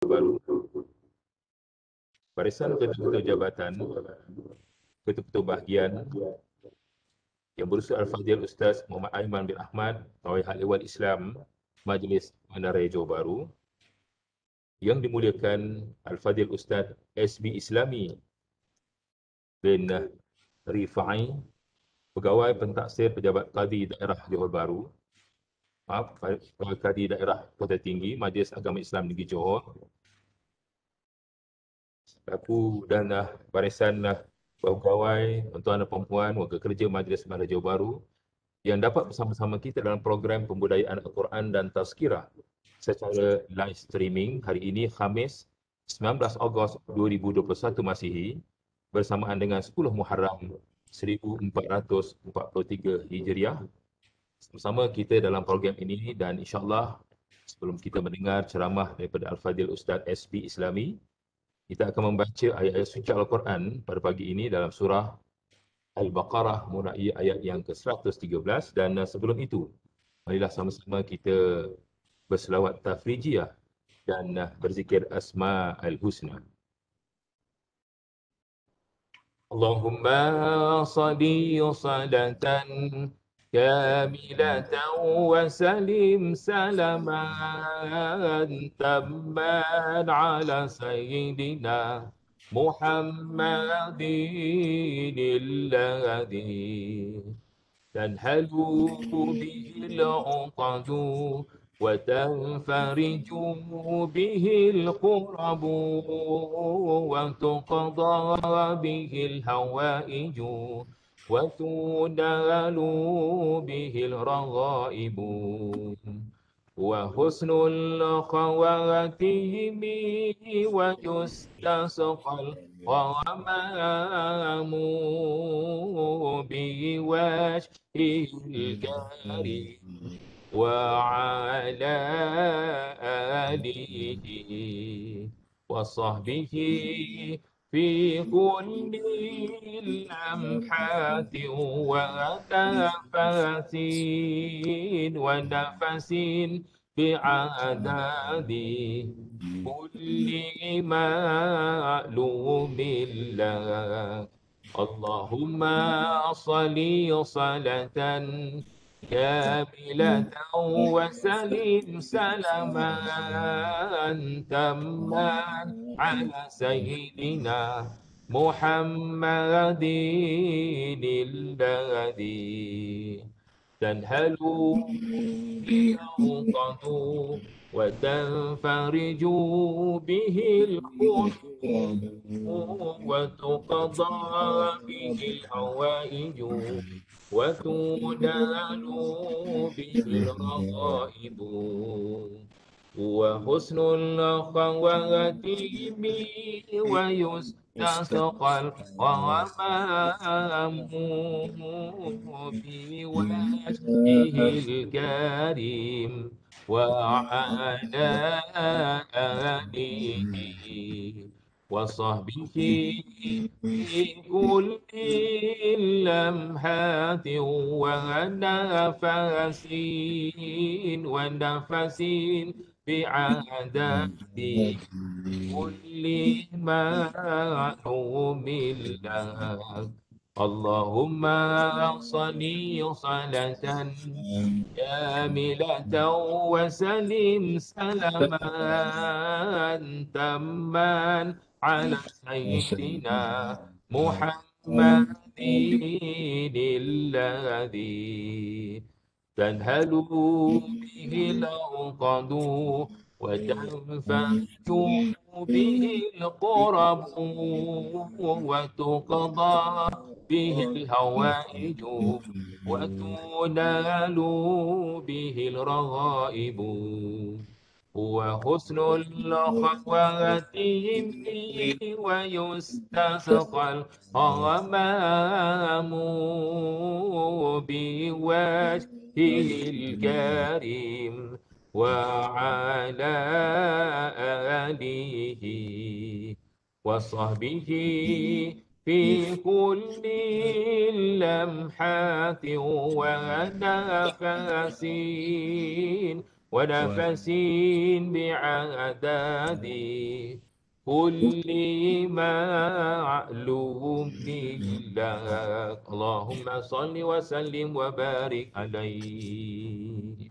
baru. Barisan ketua-ketua jabatan, ketua-ketua bahagian yang berusul Al-Fadhil Ustaz Muhammad Aiman bin Ahmad, Pegawai Hal Ehwal Islam Majlis Bandaraya Johor Bahru, yang dimuliakan Al-Fadhil Ustaz SB Islami bin Rifai, Pegawai Pentaksir Pejabat Qadi Daerah Johor Bahru, Pegawai Qadi Daerah Kota Tinggi Majlis Agama Islam Negeri Johor, aku dan barisan pegawai, tuan-tuan dan puan-puan, warga kerja Majlis Bandaraya Johor Bahru yang dapat bersama-sama kita dalam program pembudayaan Al-Quran dan Tazkirah secara live streaming hari ini Khamis 19 Ogos 2021 Masihi bersamaan dengan 10 Muharram 1443 Hijriah. Bersama kita dalam program ini dan insya-Allah sebelum kita mendengar ceramah daripada Al-Fadhil Ustaz SB Islami, kita akan membaca ayat-ayat suci Al-Quran pada pagi ini dalam surah Al-Baqarah mulai ayat yang ke-113 dan sebelum itu marilah sama-sama kita berselawat tafrijiyah dan berzikir Asma Al-Husna. Allahumma salli salatan kamilatan wa salim salaman tamman ala sayyidina Muhammadin alladhi تنهل به العقد وتنفرج به الكرب وتقضى به الهوائج وتنال به الرغائب وحسن الخواتيم ويستسقى الغمام بوجهه الكريم وعلى آله وصحبه في كل لمحات ونفس بعدد كل معلوم لك اللهم صل صلاة كاملة وسلم سلاما تاما على سيدنا محمد الذي تنهل به العقد وتنفرج به الكرب وتقضى به الحوائج وتنال به الرغائب وحسن الخواتيم ويستسقى الغمام بوجهه الكريم وعلى آله وصحبه في كل لمحات ونفس بعدد كل معلوم لك اللهم صل صلاة كاملة وسلم سلاما تاما على سيدنا محمد الذي تنهل به العقد وتنفرج به الكرب وتقضى به الهوائج وتنال به الرغائب وحسن الخواتيم ويستسقى الغمام بوجهه الكريم وعلى آله وصحبه في كل لمحات ونفس ونفس بعدد كل معلوم لك. اللهم صل وسلم وبارك عليه.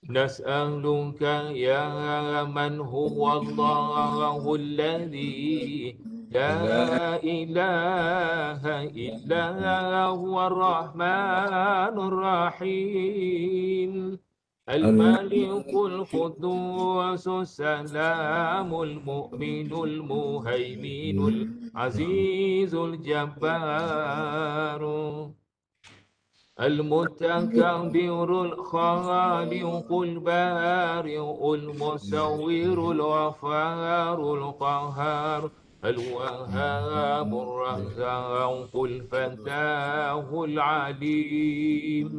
نسألك يا من هو الله الذي لا إله إلا هو الرحمن الرحيم الملك القدوس السلام المؤمن المهيمن العزيز الجبار المتكبر الخالق البارئ المصور الغفار القهار الوهاب الرزاق الفتاه العليم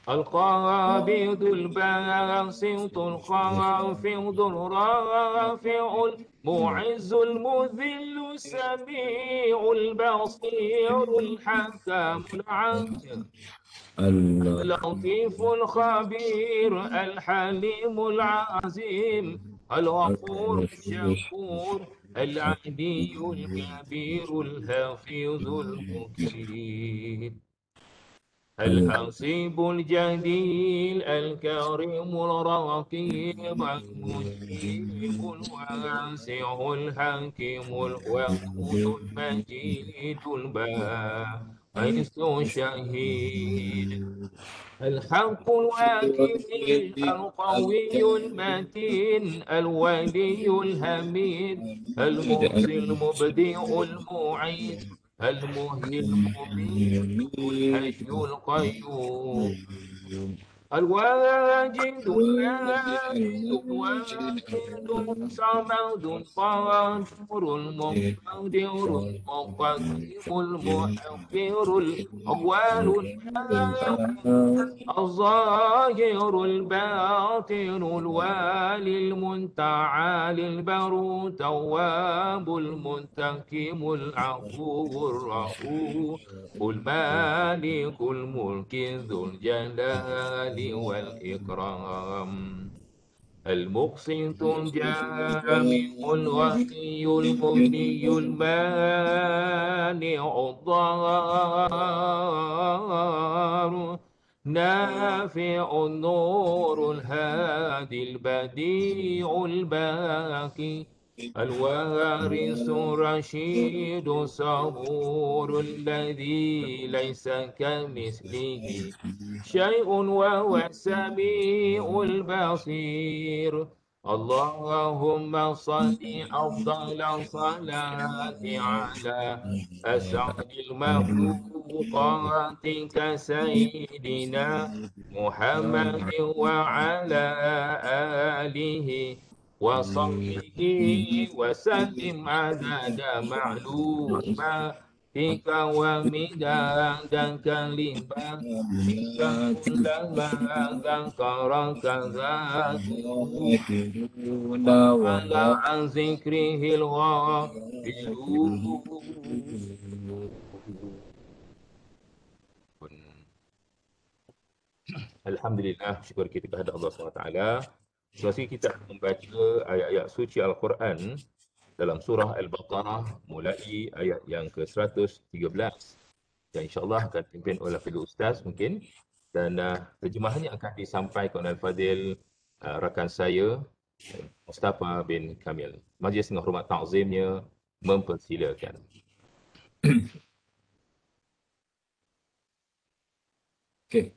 القابض الباسط الخافض الرافع المعز المذل السميع البصير الحكم العدل اللطيف الخبير الحليم العظيم الغفور الشكور العلي الكبير الحفيظ المقيت الحسيب الجليل الكريم الرقيب المجيب الواسع الحكيم الودود المجيد الباعث الشهيد الحق الوكيل القوي المتين الولي الحميد المحصي المبدع المعيد المحيي المميت الحي القيوم الواجد الواحد الواحد الصمد القادر المقتدر المقدم المؤخر الأول الآخر الظاهر الباطن الوالي المتعالي البر التواب المنتقم العفو الرؤوف المالك الملك ذو الجلال والإكرام المقسط الجامع الغني المغني المانع الضار نافع النور الهادي البديع الباقي الوارث الرشيد الصبور الذي ليس كمثله شيء وهو السميع البصير اللهم صل أفضل صلاة على أسعد المخلوقات كسيدنا محمد وعلى آله وصحبه وسلم عدد معلوماتك ومداد كلماتك كلما ذكرك ذاكرون وغفل عن ذكره الغافلون. Alhamdulillah, syukur kita kepada Allah SWT. Seterusnya kita akan membaca ayat-ayat suci Al-Quran dalam surah Al-Baqarah mulai ayat yang ke-113. Dan insyaAllah akan dipimpin oleh Fadil Ustaz mungkin. Dan terjemahannya akan disampaikan oleh Fadil rakan saya, Mustafa bin Kamil. Majlis dengan hormat ta'zimnya mempersilakan. Okay.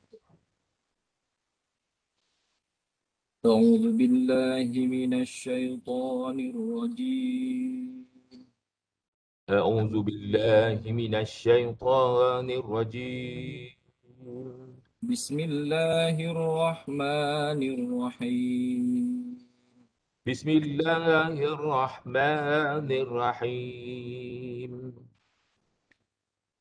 أعوذ بالله من الشيطان الرجيم أعوذ بالله من الشيطان الرجيم بسم الله الرحمن الرحيم بسم الله الرحمن الرحيم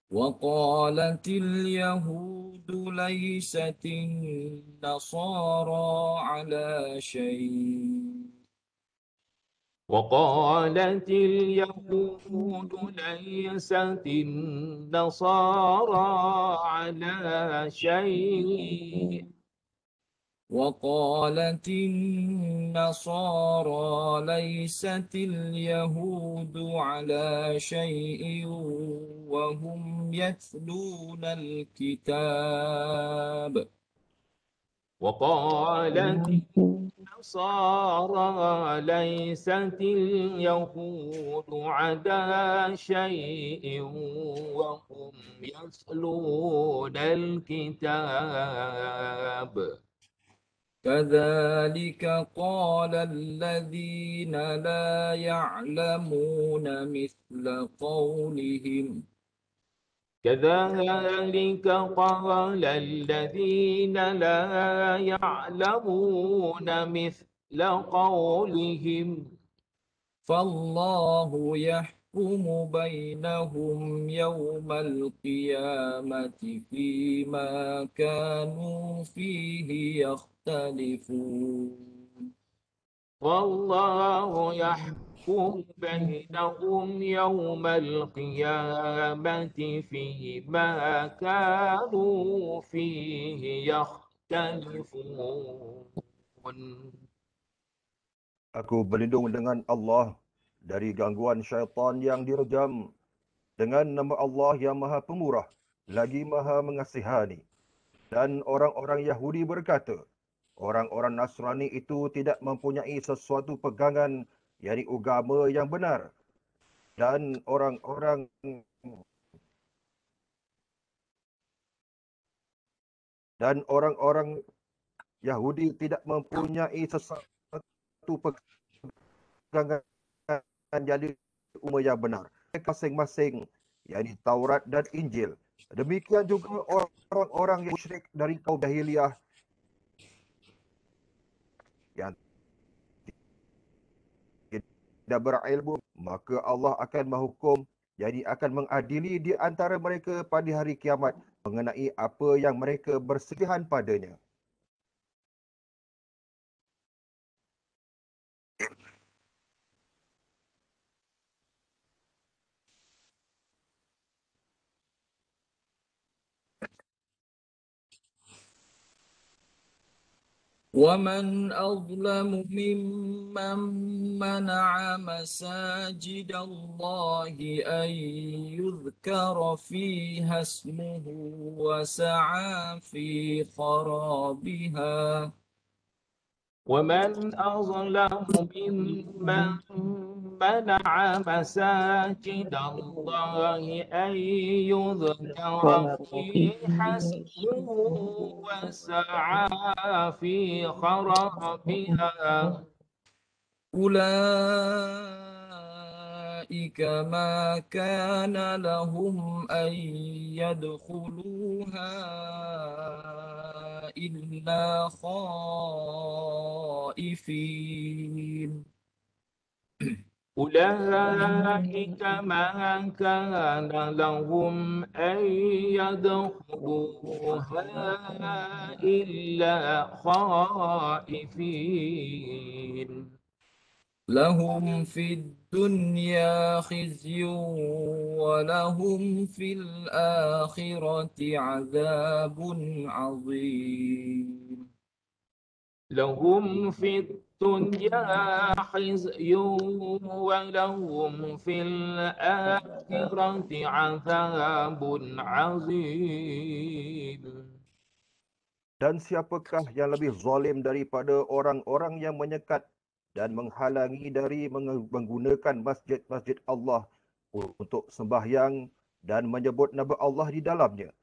وقالت اليهود ليست النصارى على شيء وقالت اليهود ليست النصارى على شيء وقالت النصارى ليست اليهود على شيء وهم يتلون الكتاب. وقالت النصارى ليست اليهود على شيء وهم يتلون الكتاب. كذلك قال الذين لا يعلمون مثل قولهم. كذلك قال الذين لا يعلمون مثل قولهم. فالله يحكم بينهم يوم القيامة فيما كانوا فيه يختلفون. والله يحكم بينهم يوم القيامة فيما كانوا فيه يختلفون. Aku berlindung dengan Allah dari gangguan syaitan yang direjam dengan nama Allah yang Maha Pemurah lagi Maha Mengasihani. Dan orang-orang Yahudi berkata, orang-orang Nasrani itu tidak mempunyai sesuatu pegangan, yakni agama yang benar. Dan orang-orang Yahudi tidak mempunyai sesuatu pegangan jadi umur yang benar. Masing-masing, yakni Taurat dan Injil. Demikian juga orang-orang yang musyrik dari kaum jahiliyah yang tidak berilmu, maka Allah akan menghukum, jadi akan mengadili di antara mereka pada hari kiamat mengenai apa yang mereka bersedihan padanya. ومن أظلم ممن منع مساجد الله أن يذكر فيها اسمه وسعى في خرابها. ومن أظلم ممن منع مساجد الله أن يذكر فيها اسمه وسعى في خرابها. أولئك ما كان لهم أن يدخلوها إلا خائفين. أولئك ما كان لهم أن يدخلوها إلا خائفين. لهم في الدنيا خزي ولهم في الآخرة عذاب عظيم. لهم في الدنيا خزي ولهم في الآخرة عذاب عظيم. Dan siapakah yang lebih zalim daripada orang-orang yang menyekat dan menghalangi dari menggunakan masjid-masjid Allah untuk sembahyang dan menyebut nama Allah di dalamnya.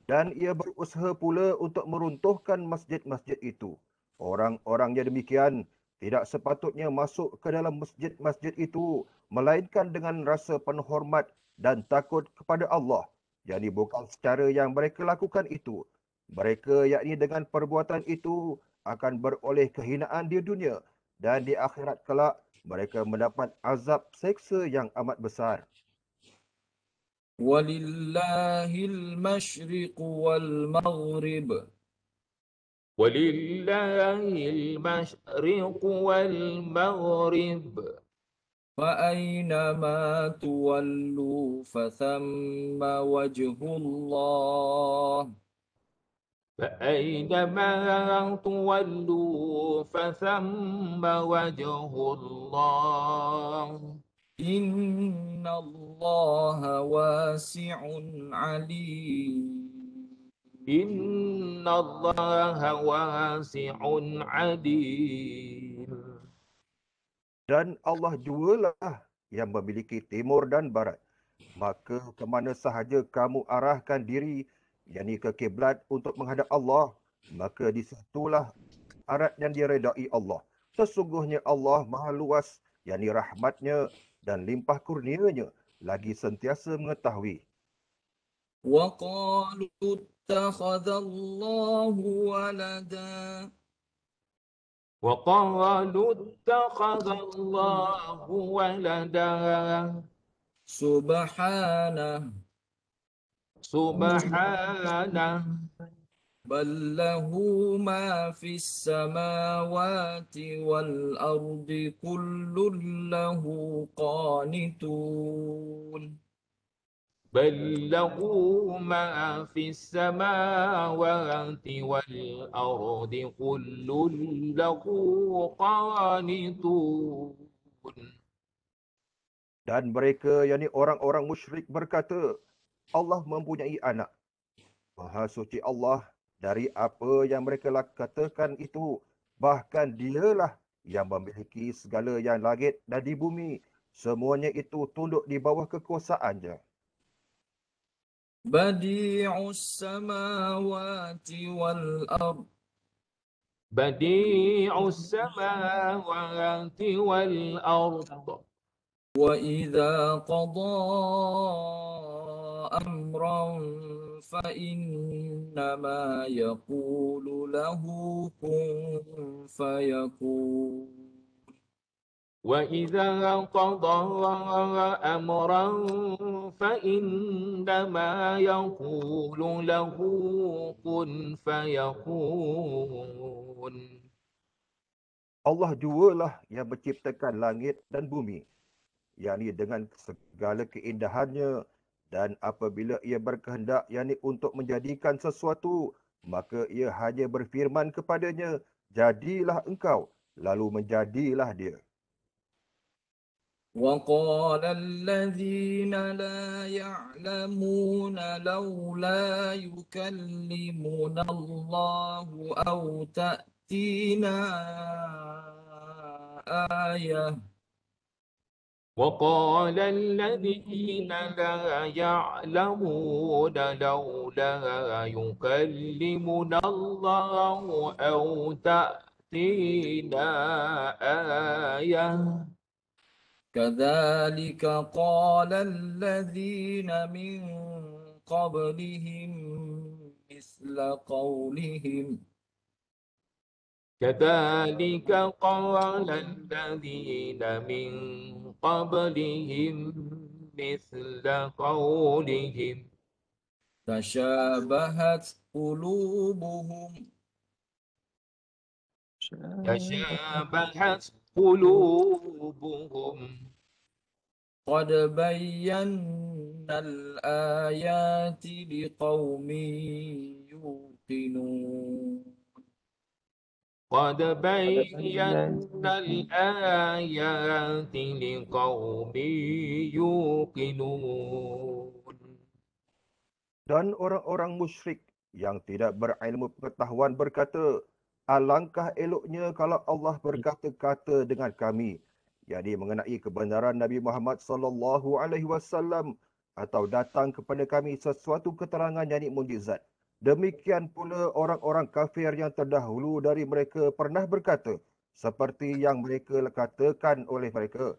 Dan ia berusaha pula untuk meruntuhkan masjid-masjid itu. Orang-orang yang demikian tidak sepatutnya masuk ke dalam masjid-masjid itu, melainkan dengan rasa penuh hormat dan takut kepada Allah. Jadi bukan secara yang mereka lakukan itu. Mereka yakni dengan perbuatan itu akan beroleh kehinaan di dunia dan di akhirat kelak mereka mendapat azab seksa yang amat besar. ولله المشرق والمغرب. ولله المشرق والمغرب. فأينما تولوا فثم وجه الله. فأينما تولوا فثم وجه الله إن الله واسع عليم. إن الله واسع عليم. Dan Allah jualah yang memiliki timur dan barat. Maka ke mana sahaja kamu arahkan diri, yakni ke kiblat untuk menghadap Allah, maka di situlah arat yang diredai Allah. Sesungguhnya Allah maha luas, yakni rahmatnya dan limpah kurnianya, lagi sentiasa mengetahui. وقالوا اتخذ الله ولدا وقالوا اتخذ الله ولدا سبحانه بل له ما في السماوات والأرض كل له قانتون. بل له ما في السماوات والأرض كل له قانتون. Dan mereka, yakni orang-orang musyrik berkata, Allah mempunyai anak. Maha suci Allah dari apa yang mereka katakan itu. Bahkan dialah yang memiliki segala yang langit dan di bumi. Semuanya itu tunduk di bawah kekuasaannya. بديع السماوات والأرض بديع السماوات والأرض وإذا قضى أمرا فإنما يقول له كن فيكون. وإذا قضى أمرا فإنما يقول له كن فيكون. Allah jualah yang menciptakan langit dan bumi, yakni dengan segala keindahannya, dan apabila ia berkehendak, yakni untuk menjadikan sesuatu, maka ia hanya berfirman kepadanya, jadilah engkau, lalu menjadilah dia. وقال الذين لا يعلمون لولا يكلمنا الله أو تأتينا آية. وقال الذين لا يعلمون لولا يكلمنا الله أو تأتينا آية. كذلك قال الذين من قبلهم مثل قولهم. كذلك قال الذين من قبلهم مثل قولهم. تشابهت قلوبهم تشابهت قلوبهم. قد بينا الآيات لقوم يوقنون. قد بينا الآيات لقوم يوقنون. Dan orang-orang musyrik yang tidak berilmu pengetahuan berkata, alangkah eloknya kalau Allah berkata-kata dengan kami, yakni mengenai kebenaran Nabi Muhammad sallallahu alaihi wasallam, atau datang kepada kami sesuatu keterangan yakni mukjizat. Demikian pula orang-orang kafir yang terdahulu dari mereka pernah berkata, seperti yang mereka katakan oleh mereka,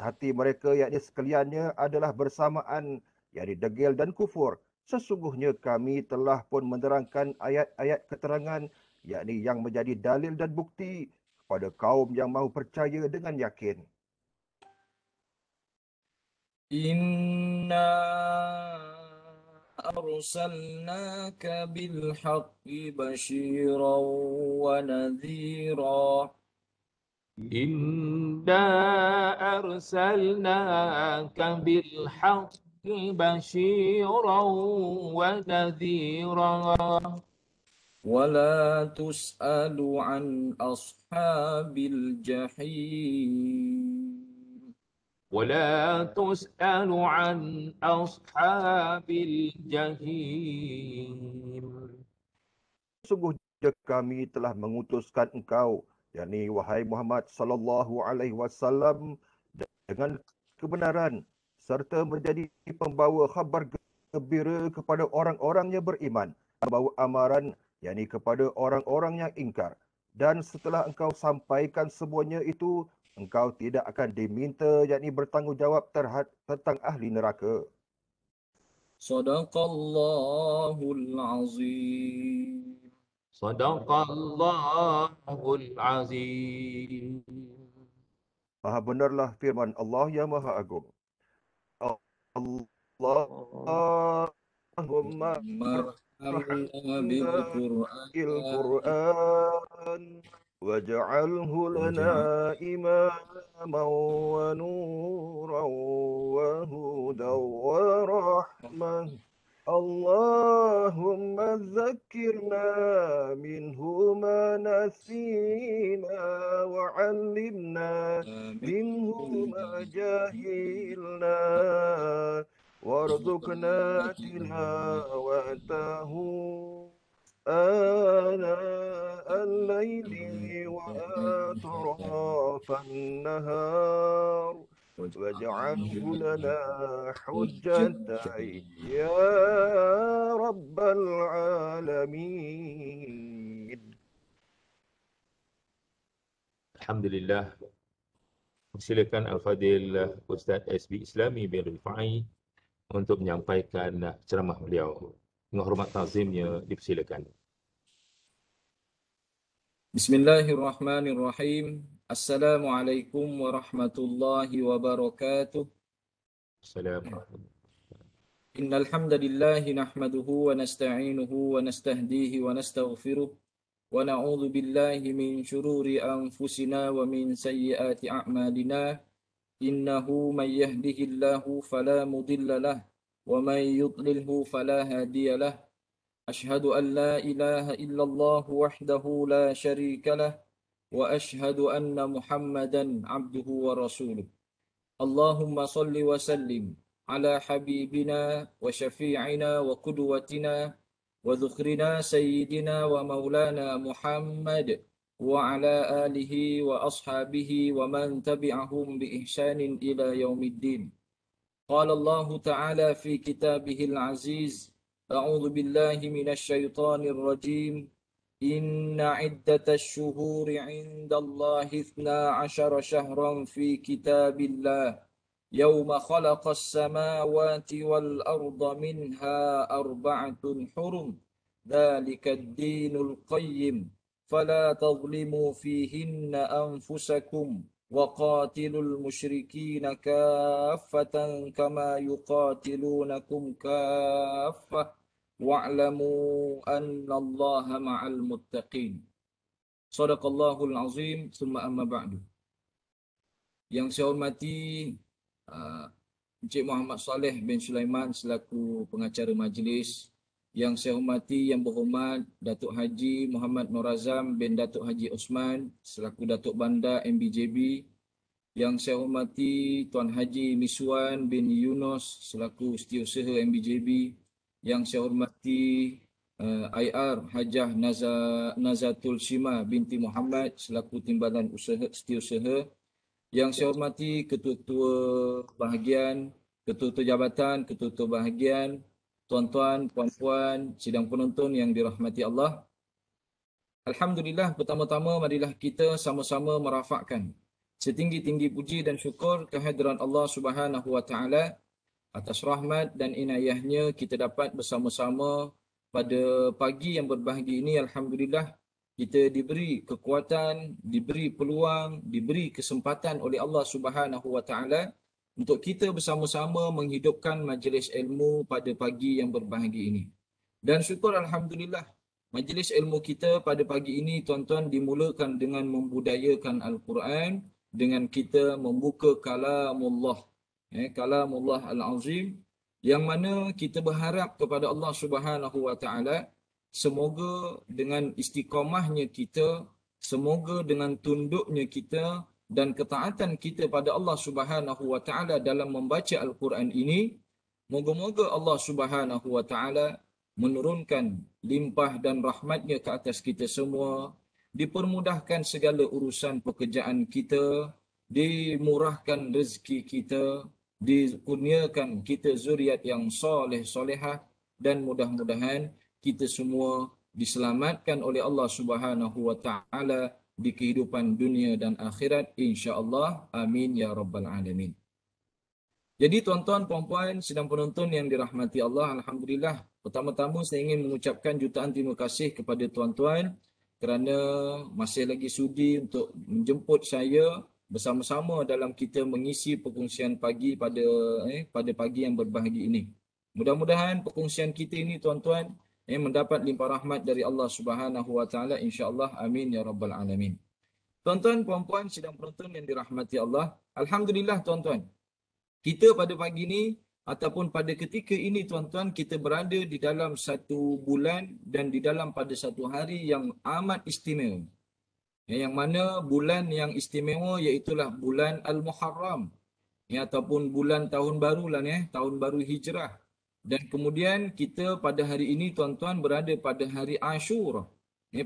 hati mereka yakni sekaliannya adalah bersamaan, yakni degil dan kufur. Sesungguhnya kami telah pun menerangkan ayat-ayat keterangan, yakni yang menjadi dalil dan bukti kepada kaum yang mahu percaya dengan yakin. Inna arsalnaka bil haqqi basyiran wa nadhira. Inna arsalnaka bil haqqi basyiran wa nadhira. ولا تسأل عن أصحاب الجحيم ولا تسأل عن أصحاب الجحيم. Sungguhnya kami telah mengutuskan engkau, yakni wahai Muhammad sallallahu alaihi wasallam, dengan kebenaran serta menjadi pembawa khabar gembira kepada orang-orang yang beriman, membawa amaran, yakni kepada orang-orang yang ingkar. Dan setelah engkau sampaikan semuanya itu, engkau tidak akan diminta, yakni bertanggungjawab tentang ahli neraka. Sadaqallahul azim. Sadaqallahul azim. Maha benarlah firman Allah yang Maha Agung. Allahumma Marhamna bil Qur'an القرآن واجعله لنا إماما ونورا وهدى ورحمة اللهم ذكرنا منه ما نسينا وعلمنا منه ما جهلنا وارزقنا تلاوته آناء الليل وأطراف النهار واجعله لنا حجة يا رب العالمين. Alhamdulillah. Silakan Al-Fadil Ustaz SB Islami bin Rifai untuk menyampaikan ceramah beliau. Dengan hormat tazimnya dipersilakan. Bismillahirrahmanirrahim. Assalamualaikum warahmatullahi wabarakatuh. Assalamualaikum. Innal hamdalillah nahmaduhu wa nasta'inuhu wa nastahdihi wa nastaghfiruh wa na'udzu billahi min shururi anfusina wa min sayyiati a'malina. Innahu man yahdihillahu fala mudilla lahu wa man yudlilhu fala hadiya lahu. أشهد أن لا إله إلا الله وحده لا شريك له وأشهد أن محمدا عبده ورسوله اللهم صل وسلم على حبيبنا وشفيعنا وقدوتنا وذخرنا سيدنا ومولانا محمد وعلى آله وأصحابه ومن تبعهم بإحسان إلى يوم الدين. قال الله تعالى في كتابه العزيز: أعوذ بالله من الشيطان الرجيم إن عدة الشهور عند الله 12 شهرا في كتاب الله يوم خلق السماوات والأرض منها 4 حرم ذلك الدين القيم فلا تظلموا فيهن أنفسكم وقاتلوا المشركين كافة كما يقاتلونكم كافة wa'lamu anna Allaha ma'al muttaqin. Shadaqallahul azim, summa amma ba'du. Yang saya hormati Encik Muhammad Saleh bin Sulaiman selaku pengacara majlis. Yang saya hormati Yang Berhormat Datuk Haji Muhammad Nur Azam bin Datuk Haji Osman selaku Datuk Bandar MBJB. Yang saya hormati Tuan Haji Miswan bin Yunus selaku Setiausaha MBJB. Yang saya hormati IR Hajah Nazatul Shima binti Muhammad selaku Timbalan Setiausaha. Yang saya hormati ketua-ketua bahagian, ketua-ketua jabatan, ketua-ketua bahagian, tuan-tuan, puan-puan, sidang penonton yang dirahmati Allah. Alhamdulillah, pertama-tama marilah kita sama-sama merafakkan setinggi-tinggi puji dan syukur kehadiran Allah Subhanahu wa taala atas rahmat dan inayahnya kita dapat bersama-sama pada pagi yang berbahagia ini. Alhamdulillah, kita diberi kekuatan, diberi peluang, diberi kesempatan oleh Allah Subhanahu wa taala untuk kita bersama-sama menghidupkan majlis ilmu pada pagi yang berbahagia ini. Dan syukur Alhamdulillah, majlis ilmu kita pada pagi ini tuan-tuan dimulakan dengan membudayakan Al-Quran, dengan kita membuka kalamullah. Kalamullah Al-Azim, yang mana kita berharap kepada Allah Subhanahu wa taala semoga dengan istiqamahnya kita, semoga dengan tunduknya kita dan ketaatan kita pada Allah Subhanahu wa taala dalam membaca Al-Quran ini, moga-moga Allah Subhanahu wa taala menurunkan limpah dan rahmatnya ke atas kita semua, dipermudahkan segala urusan pekerjaan kita, dimurahkan rezeki kita, dikurniakan kita zuriat yang soleh solehah, dan mudah-mudahan kita semua diselamatkan oleh Allah Subhanahu wa taala di kehidupan dunia dan akhirat, insya-Allah. Amin ya rabbal alamin. Jadi tuan-tuan, puan-puan, sidang penonton yang dirahmati Allah, alhamdulillah, pertama-tama saya ingin mengucapkan jutaan terima kasih kepada tuan-tuan kerana masih lagi sudi untuk menjemput saya bersama-sama dalam kita mengisi perkongsian pagi pada pagi yang berbahagia ini. Mudah-mudahan perkongsian kita ini tuan-tuan mendapat limpah rahmat dari Allah Subhanahu wa taala, insya-Allah. Amin ya rabbal alamin. Tuan-tuan, puan-puan, sidang penonton yang dirahmati Allah, alhamdulillah tuan-tuan, kita pada pagi ini ataupun pada ketika ini tuan-tuan, kita berada di dalam satu bulan dan di dalam pada satu hari yang amat istimewa. Yang mana bulan yang istimewa iaitulah bulan Al-Muharram, ataupun bulan tahun baru lah, tahun baru Hijrah. Dan kemudian kita pada hari ini tuan-tuan berada pada hari Ashura,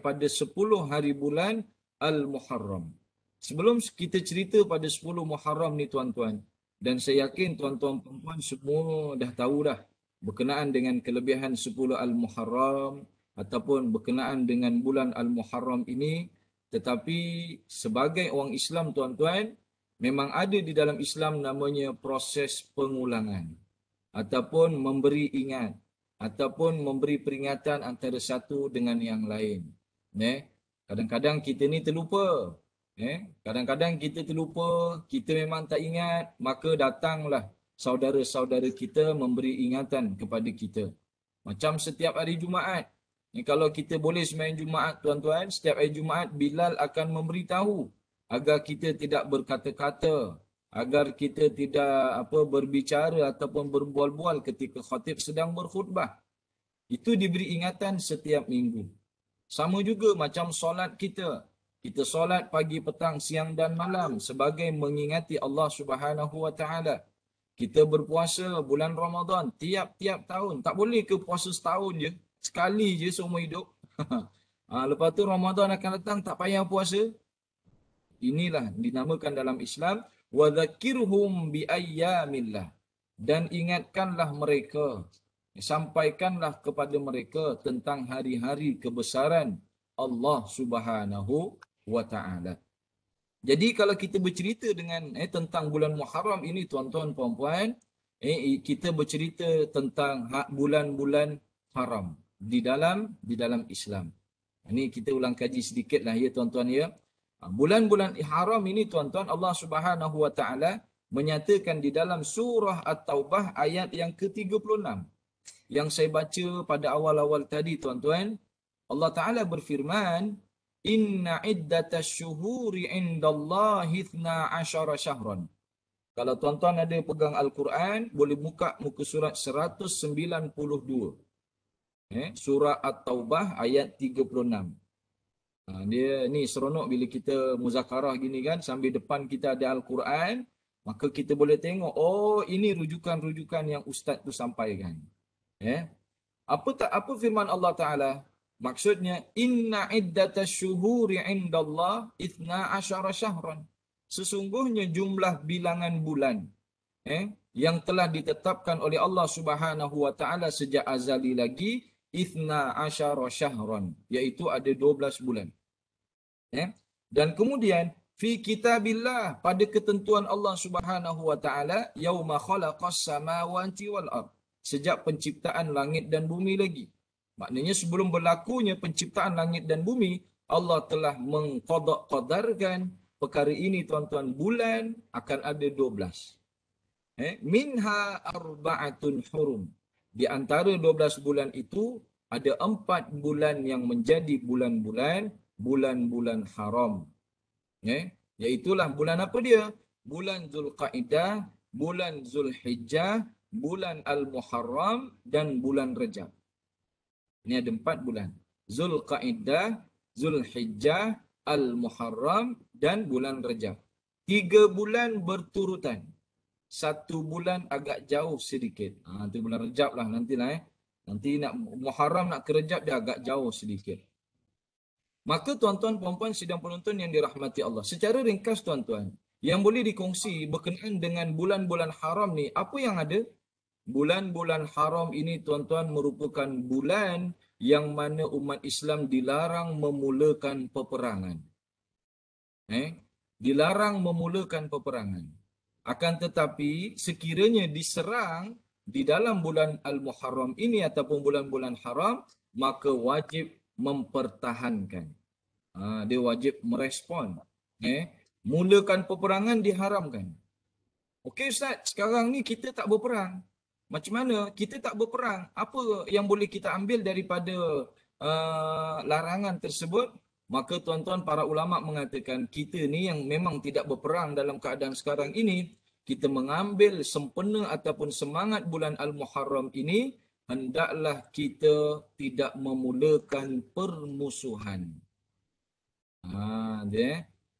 pada 10 hari bulan Al-Muharram. Sebelum kita cerita pada 10 Muharram ni tuan-tuan, dan saya yakin tuan-tuan perempuan semua dah tahu dah berkenaan dengan kelebihan 10 Al-Muharram ataupun berkenaan dengan bulan Al-Muharram ini. Tetapi sebagai orang Islam tuan-tuan, memang ada di dalam Islam namanya proses pengulangan ataupun memberi ingat ataupun memberi peringatan antara satu dengan yang lain. Kadang-kadang kita ni terlupa. Kadang-kadang kita terlupa, kita memang tak ingat, maka datanglah saudara-saudara kita memberi ingatan kepada kita. Macam setiap hari Jumaat. Kalau kita boleh sembahyang Jumaat tuan-tuan, setiap hari Jumaat Bilal akan memberitahu agar kita tidak berkata-kata, agar kita tidak berbicara ataupun berbual-bual ketika khatib sedang berkhutbah. Itu diberi ingatan setiap minggu. Sama juga macam solat kita. Kita solat pagi, petang, siang dan malam sebagai mengingati Allah Subhanahu wa taala. Kita berpuasa bulan Ramadan tiap-tiap tahun. Tak boleh ke puasa setahun je, sekali je seumur hidup. Lepas tu Ramadan akan datang tak payah puasa. Inilah dinamakan dalam Islam wa dzakirhum bi ayyamillah. Dan ingatkanlah mereka, sampaikanlah kepada mereka tentang hari-hari kebesaran Allah Subhanahu wa ta'ala. Jadi kalau kita bercerita dengan tentang bulan Muharram ini tuan-tuan puan-puan, kita bercerita tentang bulan-bulan haram di dalam Islam. Ini kita ulang kaji sedikitlah ya tuan-tuan ya. Bulan-bulan haram ini tuan-tuan, Allah Subhanahu wa ta'ala menyatakan di dalam surah At-Taubah ayat yang ke-36 yang saya baca pada awal-awal tadi tuan-tuan. Allah Ta'ala berfirman, Inna iddatash syuhuri indallahi 12 syahran. Kalau tuan-tuan ada pegang Al-Quran, boleh buka muka surat 192. Surah At-Taubah ayat 36. Dia ni seronok bila kita muzakarah gini kan, sambil depan kita ada Al-Quran, maka kita boleh tengok, oh ini rujukan-rujukan yang ustaz tu sampaikan. Apa firman Allah Ta'ala? Maksudnya, inna iddatash syuhuri indallah 12 syahran. Sesungguhnya jumlah bilangan bulan yang telah ditetapkan oleh Allah Subhanahu wa taala sejak azali lagi 12 syahran, iaitu ada 12 bulan. Dan kemudian fi kitabillah, pada ketentuan Allah Subhanahu wa taala, yauma khalaqas samawati wal ard, sejak penciptaan langit dan bumi lagi. Maknanya sebelum berlakunya penciptaan langit dan bumi, Allah telah mengqadarkan perkara ini tuan-tuan, bulan akan ada 12. Minha arba'atun hurum. Di antara 12 bulan itu ada 4 bulan yang menjadi bulan-bulan haram. Iaitulah bulan apa dia? Bulan Zulqaidah, bulan Zulhijjah, bulan Al-Muharram dan bulan Rajab. Ini ada 4 bulan. Zulqaidah, Zulhijjah, Al-Muharram dan bulan Rajab. 3 bulan berturutan. 1 bulan agak jauh sedikit. Itu bulan Rajab lah nantilah. Nanti nak Muharram nak ke Rajab dia agak jauh sedikit. Maka tuan-tuan, puan-puan, sidang penonton yang dirahmati Allah. Secara ringkas tuan-tuan, yang boleh dikongsi berkenaan dengan bulan-bulan haram ni, apa yang ada? Bulan-bulan haram ini tuan-tuan merupakan bulan yang mana umat Islam dilarang memulakan peperangan. Dilarang memulakan peperangan. Akan tetapi sekiranya diserang di dalam bulan Al-Muharram ini ataupun bulan-bulan haram, maka wajib mempertahankan. Dia wajib merespon. Mulakan peperangan diharamkan. Okey Ustaz, sekarang ni kita tak berperang. Macam mana? Kita tak berperang. Apa yang boleh kita ambil daripada larangan tersebut? Maka tuan-tuan, para ulama mengatakan kita ni yang memang tidak berperang dalam keadaan sekarang ini, kita mengambil sempena ataupun semangat bulan Al-Muharram ini, hendaklah kita tidak memulakan permusuhan.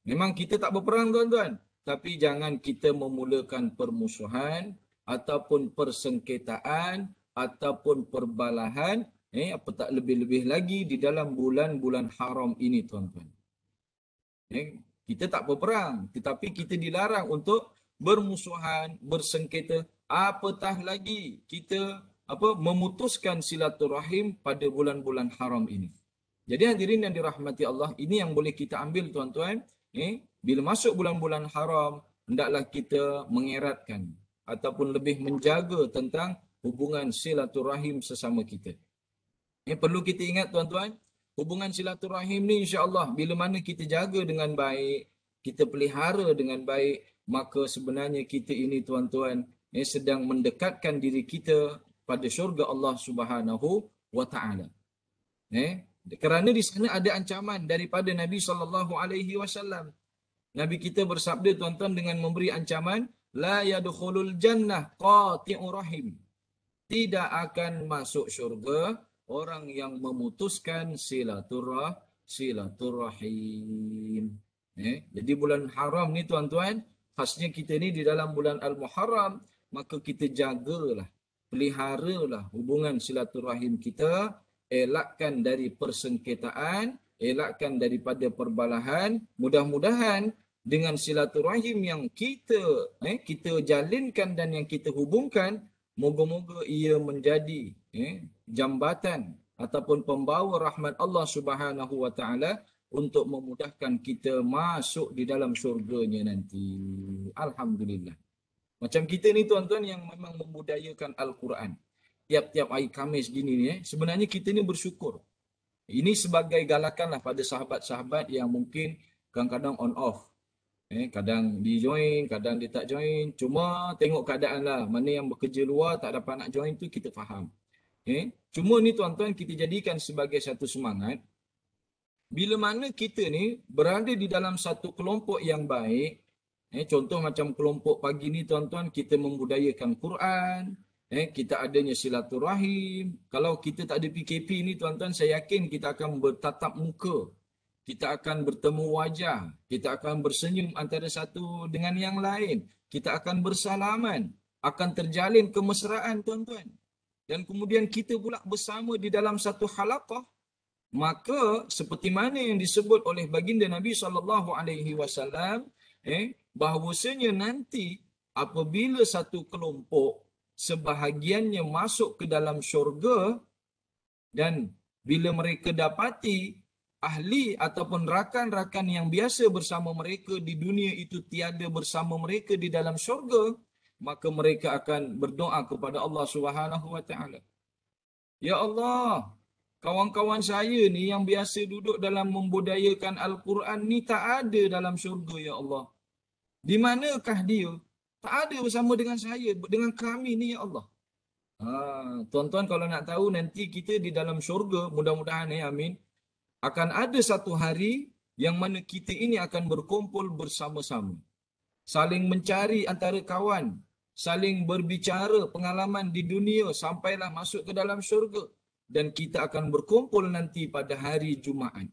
Memang kita tak berperang tuan-tuan, tapi jangan kita memulakan permusuhan ataupun persengketaan ataupun perbalahan, apa tak lebih-lebih lagi di dalam bulan-bulan haram ini tuan-tuan. Kita tak berperang, tetapi kita dilarang untuk bermusuhan, bersengketa, apatah lagi kita memutuskan silaturahim pada bulan-bulan haram ini. Jadi hadirin yang dirahmati Allah, ini yang boleh kita ambil tuan-tuan. Bila masuk bulan-bulan haram, hendaklah kita mengeratkan ataupun lebih menjaga tentang hubungan silaturahim sesama kita. Perlu kita ingat tuan-tuan, hubungan silaturahim ni insya-Allah bila mana kita jaga dengan baik, kita pelihara dengan baik, maka sebenarnya kita ini tuan-tuan sedang mendekatkan diri kita pada syurga Allah Subhanahu wa taala. Kerana di sana ada ancaman daripada Nabi SAW. Nabi kita bersabda tuan-tuan dengan memberi ancaman, la yadkhulul jannah qati'ur rahim. Tidak akan masuk syurga orang yang memutuskan silaturahim. Jadi bulan haram ni tuan-tuan, khasnya kita ni di dalam bulan Al-Muharram, maka kita jagalah, peliharalah hubungan silaturahim kita, elakkan dari persengketaan, elakkan daripada perbalahan. Mudah-mudahan dengan silaturahim yang kita jalinkan dan yang kita hubungkan, moga-moga ia menjadi jambatan ataupun pembawa rahmat Allah Subhanahu wa taala untuk memudahkan kita masuk di dalam syurganya nanti. Alhamdulillah. Macam kita ni tuan-tuan yang memang membudayakan Al-Quran. Tiap-tiap hari Khamis gini ni, sebenarnya kita ni bersyukur. Ini sebagai galakanlah pada sahabat-sahabat yang mungkin kadang-kadang on off. Kadang dia join, kadang dia tak join. Cuma tengok keadaan lah. Mana yang bekerja luar tak dapat nak join tu kita faham. Cuma ni tuan-tuan kita jadikan sebagai satu semangat. Bila mana kita ni berada di dalam satu kelompok yang baik, contoh macam kelompok pagi ni tuan-tuan, kita membudayakan Quran, kita adanya silaturahim. Kalau kita tak ada PKP ni tuan-tuan, saya yakin kita akan bertatap muka. Kita akan bertemu wajah. Kita akan bersenyum antara satu dengan yang lain. Kita akan bersalaman. Akan terjalin kemesraan tuan-tuan. Dan kemudian kita pula bersama di dalam satu halaqah. Maka seperti mana yang disebut oleh baginda Nabi SAW, bahawasanya nanti apabila satu kelompok sebahagiannya masuk ke dalam syurga dan bila mereka dapati ahli ataupun rakan-rakan yang biasa bersama mereka di dunia itu tiada bersama mereka di dalam syurga, maka mereka akan berdoa kepada Allah Subhanahu wa taala. Ya Allah, kawan-kawan saya ni yang biasa duduk dalam membudayakan Al-Quran ni tak ada dalam syurga ya Allah. Di manakah dia? Tak ada bersama dengan saya, dengan kami ni ya Allah. Tuan-tuan kalau nak tahu nanti kita di dalam syurga, mudah-mudahan amin, akan ada satu hari yang mana kita ini akan berkumpul bersama-sama. Saling mencari antara kawan, saling berbicara pengalaman di dunia sampailah masuk ke dalam syurga. dan kita akan berkumpul nanti pada hari Jumaat.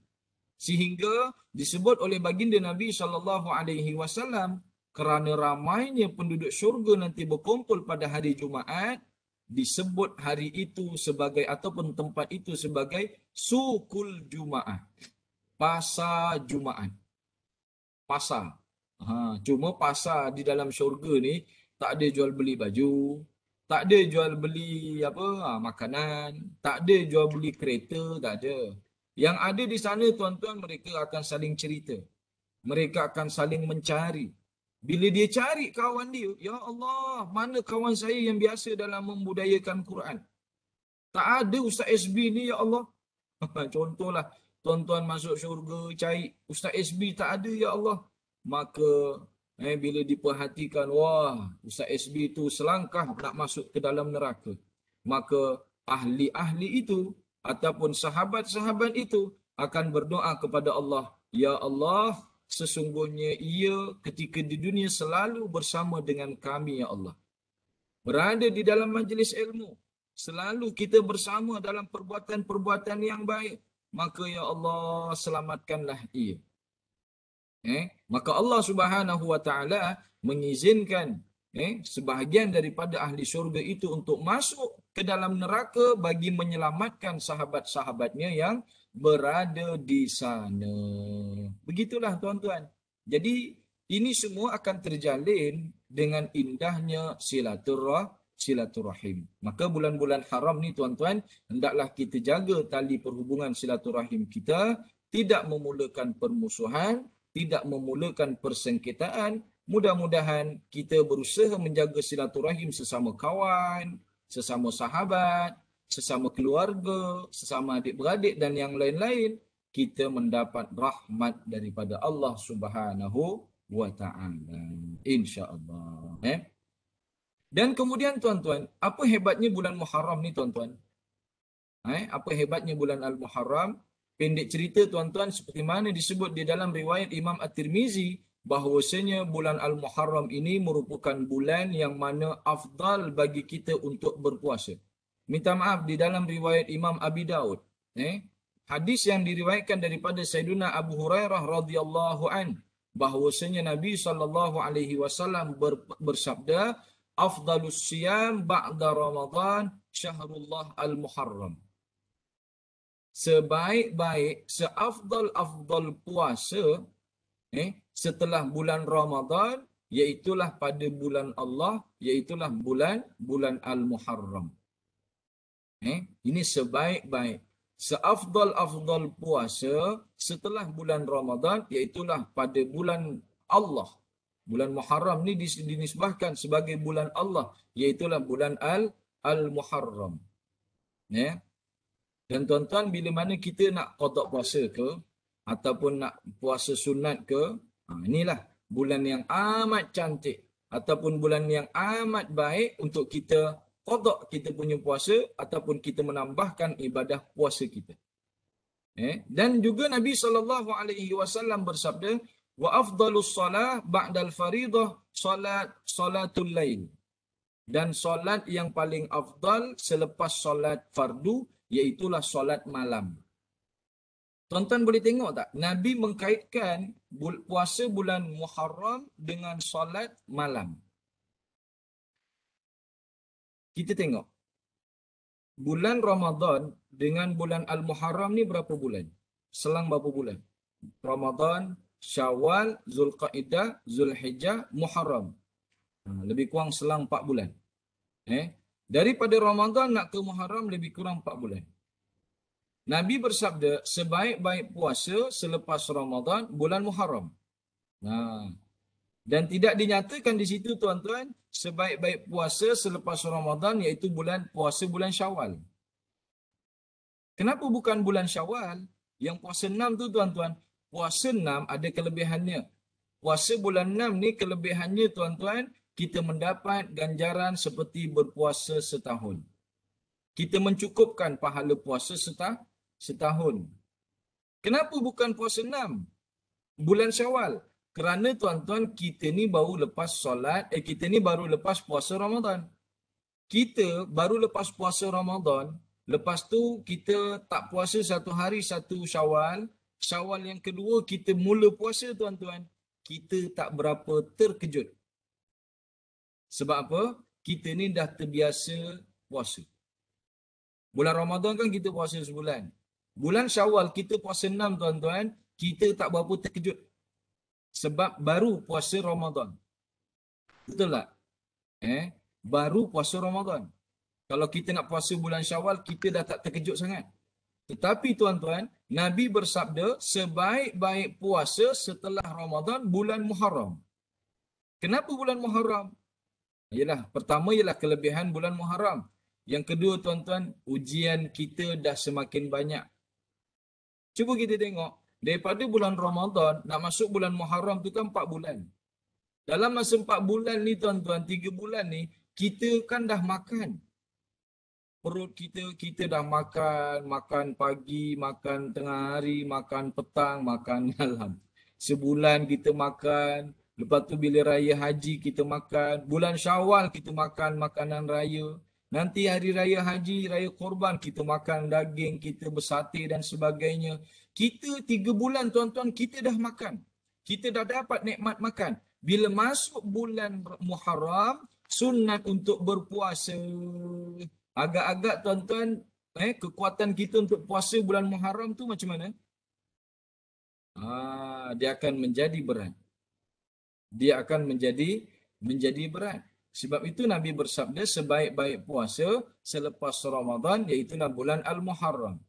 Sehingga disebut oleh baginda Nabi SAW, kerana ramainya penduduk syurga nanti berkumpul pada hari Jumaat, disebut hari itu sebagai ataupun tempat itu sebagai Sukul Jumaat, pasar Jumaat. Pasar. Cuma pasar di dalam syurga ni tak ada jual beli baju, tak ada jual beli makanan, tak ada jual beli kereta, tak ada. Yang ada di sana tuan-tuan, mereka akan saling cerita. Mereka akan saling mencari. Bila dia cari kawan dia, ya Allah, mana kawan saya yang biasa dalam membudayakan Quran? Tak ada Ustaz SB ni, ya Allah. Contohlah, tuan-tuan masuk syurga, cari Ustaz SB, tak ada, ya Allah. Maka bila diperhatikan, wah, Ustaz SB tu selangkah nak masuk ke dalam neraka. Maka ahli-ahli itu ataupun sahabat-sahabat itu akan berdoa kepada Allah, ya Allah, sesungguhnya ia ketika di dunia selalu bersama dengan kami, ya Allah. Berada di dalam majlis ilmu, selalu kita bersama dalam perbuatan-perbuatan yang baik. Maka ya Allah, selamatkanlah ia. Maka Allah Subhanahu wa taala mengizinkan sebahagian daripada ahli syurga itu untuk masuk ke dalam neraka bagi menyelamatkan sahabat-sahabatnya yang berada di sana. Begitulah tuan-tuan. Jadi ini semua akan terjalin dengan indahnya silaturahim. Maka bulan-bulan haram ni tuan-tuan, hendaklah kita jaga tali perhubungan silaturahim kita, tidak memulakan permusuhan, tidak memulakan persengketaan. Mudah-mudahan kita berusaha menjaga silaturahim sesama kawan, sesama sahabat, sesama keluarga, sesama adik-beradik dan yang lain-lain. Kita mendapat rahmat daripada Allah Subhanahu wa ta'ala. InsyaAllah. Dan kemudian tuan-tuan, apa hebatnya bulan Muharram ni tuan-tuan? Apa hebatnya bulan Al-Muharram? Pendek cerita tuan-tuan, seperti mana disebut di dalam riwayat Imam At-Tirmizi, bahawasanya bulan Al-Muharram ini merupakan bulan yang mana afdal bagi kita untuk berpuasa. Minta maaf, di dalam riwayat Imam Abi Daud, hadis yang diriwayatkan daripada Sayyidina Abu Hurairah radhiyallahu an, bahawasanya Nabi SAW bersabda, afdalus siyam ba'da Ramadan syahrullah al-Muharram. Sebaik-baik, seafdal-afdal puasa setelah bulan Ramadan, iaitulah pada bulan Allah, iaitulah bulan Al-Muharram. Ini sebaik-baik, seafdal-afdal puasa setelah bulan Ramadan, iaitulah pada bulan Allah. Bulan Muharram ni dinisbahkan sebagai bulan Allah, iaitulah bulan Al-Muharram. Dan tuan-tuan, bila mana kita nak qada puasa ke ataupun nak puasa sunat ke, inilah bulan yang amat cantik ataupun bulan yang amat baik untuk kita qada kita punya puasa ataupun kita menambahkan ibadah puasa kita. Dan juga Nabi SAW bersabda, wa afdalus salah ba'dal faridah salatul lail. Dan solat yang paling afdal selepas solat fardu, iaitulah solat malam. Tuan-tuan boleh tengok tak? Nabi mengkaitkan puasa bulan Muharram dengan solat malam. Kita tengok. Bulan Ramadan dengan bulan Al-Muharram ni berapa bulan? Selang berapa bulan? Ramadan, Syawal, Zulqaidah, Zulhijjah, Muharram. Lebih kurang selang 4 bulan. Daripada Ramadan nak ke Muharram lebih kurang 4 bulan. Nabi bersabda, sebaik-baik puasa selepas Ramadan bulan Muharram. Dan tidak dinyatakan di situ tuan-tuan, sebaik-baik puasa selepas Ramadan iaitu puasa bulan Syawal. Kenapa bukan bulan Syawal? Yang puasa 6 tu tuan-tuan, puasa 6 ada kelebihannya. Puasa bulan 6 ni kelebihannya tuan-tuan, kita mendapat ganjaran seperti berpuasa setahun. Kita mencukupkan pahala puasa setahun. Kenapa bukan puasa 6 bulan Syawal? Kerana tuan-tuan, kita ni baru lepas puasa Ramadan. Kita baru lepas puasa Ramadan, Lepas tu kita tak puasa satu hari satu Syawal. Syawal yang kedua kita mula puasa tuan-tuan. Kita tak berapa terkejut. Sebab apa? Kita ni dah terbiasa puasa. Bulan Ramadan kan kita puasa sebulan. Bulan Syawal kita puasa 6 tuan-tuan. Kita tak berapa terkejut. Sebab baru puasa Ramadan. Betul tak? Baru puasa Ramadan. Kalau kita nak puasa bulan Syawal, kita dah tak terkejut sangat. Tetapi tuan-tuan, Nabi bersabda, sebaik-baik puasa setelah Ramadan, bulan Muharram. Kenapa bulan Muharram? Pertama ialah kelebihan bulan Muharram. Yang kedua tuan-tuan, ujian kita dah semakin banyak. Cuba kita tengok, daripada bulan Ramadan, nak masuk bulan Muharram tu kan 4 bulan. Dalam masa 4 bulan ni tuan-tuan, 3 bulan ni, kita kan dah makan. Perut kita dah makan pagi, makan tengah hari, makan petang, makan malam. Sebulan kita makan, lepas tu bila raya haji kita makan, bulan Syawal kita makan makanan raya. Nanti hari raya haji, raya korban kita makan daging, kita bersate dan sebagainya. Kita 3 bulan tuan-tuan kita dah makan. Kita dah dapat nikmat makan. Bila masuk bulan Muharram, sunat untuk berpuasa. Agak-agak tuan-tuan, kekuatan kita untuk puasa bulan Muharram tu macam mana? Dia akan menjadi berat. Dia akan menjadi berat. Sebab itu Nabi bersabda sebaik-baik puasa selepas Ramadan iaitu bulan Al-Muharram.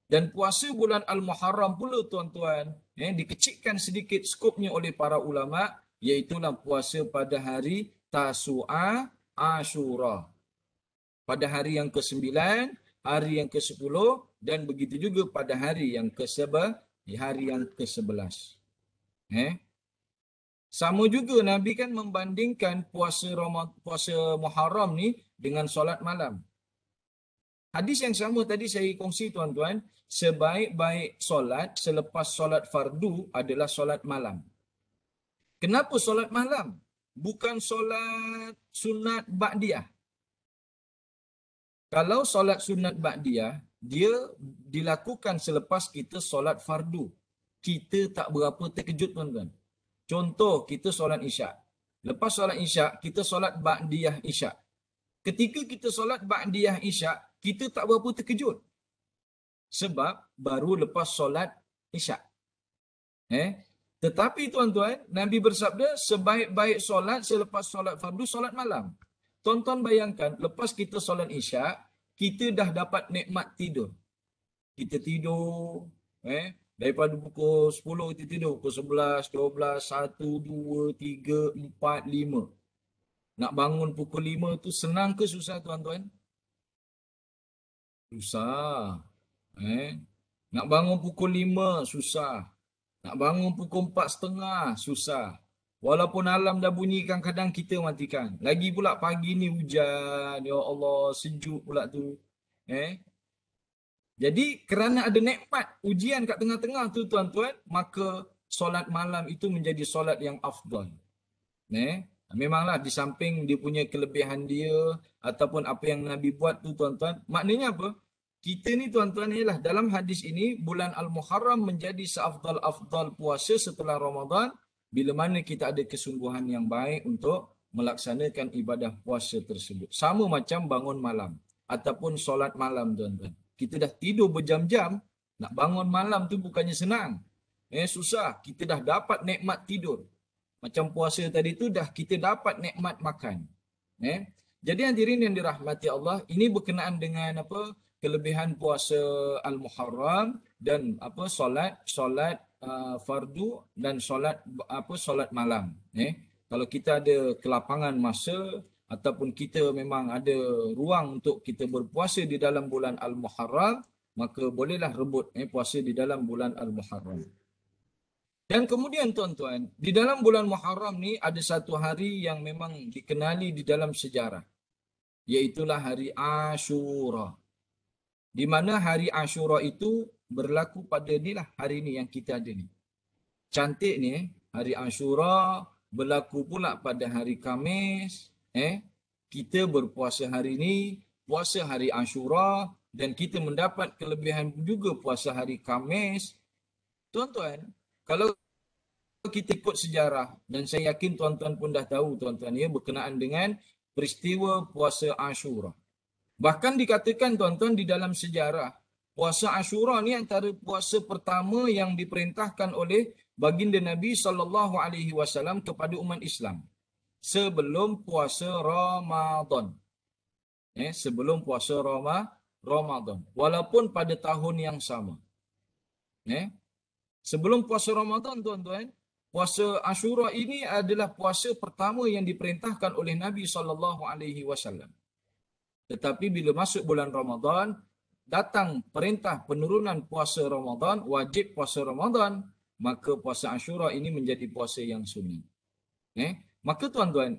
Dan puasa bulan Al-Muharram pula tuan-tuan, dikecilkan sedikit skopnya oleh para ulama, iaitu puasa pada hari Tasu'a Ashura. Pada hari yang ke-9, hari yang ke-10 dan begitu juga pada hari yang ke-11. Sama juga Nabi kan membandingkan puasa Muharram ni dengan solat malam. Hadis yang sama tadi saya kongsi tuan-tuan, sebaik-baik solat selepas solat fardu adalah solat malam. Kenapa solat malam? Bukan solat sunat ba'diyah. Kalau solat sunat ba'diyah, dia dilakukan selepas kita solat fardu. Kita tak berapa terkejut tuan-tuan. Contoh, kita solat isyak. Lepas solat isyak, kita solat ba'diyah isyak. Ketika kita solat ba'diyah isyak, kita tak berapa terkejut. Sebab baru lepas solat isyak. Tetapi tuan-tuan, Nabi bersabda, sebaik-baik solat selepas solat fardu, solat malam. Tuan-tuan bayangkan, lepas kita solat isyak, kita dah dapat nikmat tidur. Kita tidur, daripada pukul 10 kita tidur, pukul 11, 12, 1, 2, 3, 4, 5. Nak bangun pukul 5 tu senang ke susah tuan-tuan? Susah. Nak bangun pukul 5 susah. Nak bangun pukul 4.30 susah. Walaupun alam dah bunyi kadang-kadang kita matikan. Lagi pula pagi ni hujan. Ya Allah, sejuk pula tu. Jadi kerana ada nikmat ujian kat tengah-tengah tu tuan-tuan, maka solat malam itu menjadi solat yang afdal. Memanglah di samping dia punya kelebihan dia ataupun apa yang Nabi buat tu tuan-tuan, maknanya apa? Kita ni tuan-tuan ialah dalam hadis ini bulan Al-Muharram menjadi seafdal-afdal puasa setelah Ramadan bila mana kita ada kesungguhan yang baik untuk melaksanakan ibadah puasa tersebut. Sama macam bangun malam ataupun solat malam tuan-tuan. Kita dah tidur berjam-jam, nak bangun malam tu bukannya senang. Susah, kita dah dapat nikmat tidur. Macam puasa tadi tu dah kita dapat nikmat makan. Jadi hadirin yang dirahmati Allah, ini berkenaan dengan apa? Kelebihan puasa Al-Muharram dan apa solat fardu dan solat malam. Kalau kita ada kelapangan masa ataupun kita memang ada ruang untuk kita berpuasa di dalam bulan Al-Muharram, maka bolehlah rebut puasa di dalam bulan Al-Muharram. Dan kemudian tuan-tuan, di dalam bulan Muharram ni ada satu hari yang memang dikenali di dalam sejarah, iaitulah hari Ashura. Di mana hari Ashura itu berlaku pada inilah hari ni yang kita ada ni. Cantik ni hari Ashura berlaku pula pada hari Khamis. Kita berpuasa hari ni, puasa hari Ashura, dan kita mendapat kelebihan juga puasa hari Khamis. Tuan-tuan, kalau kita ikut sejarah, dan saya yakin tuan-tuan pun dah tahu tuan-tuan ya, berkenaan dengan peristiwa puasa Ashura. Bahkan dikatakan tuan-tuan di dalam sejarah, puasa Ashura ni antara puasa pertama yang diperintahkan oleh baginda Nabi SAW kepada umat Islam sebelum puasa Ramadan. Sebelum puasa Ramadan. Walaupun pada tahun yang sama. Sebelum puasa Ramadan tuan-tuan, puasa Ashura ini adalah puasa pertama yang diperintahkan oleh Nabi SAW. Tetapi bila masuk bulan Ramadan, datang perintah penurunan puasa Ramadan, wajib puasa Ramadan, maka puasa Ashura ini menjadi puasa yang sunat. Maka tuan-tuan,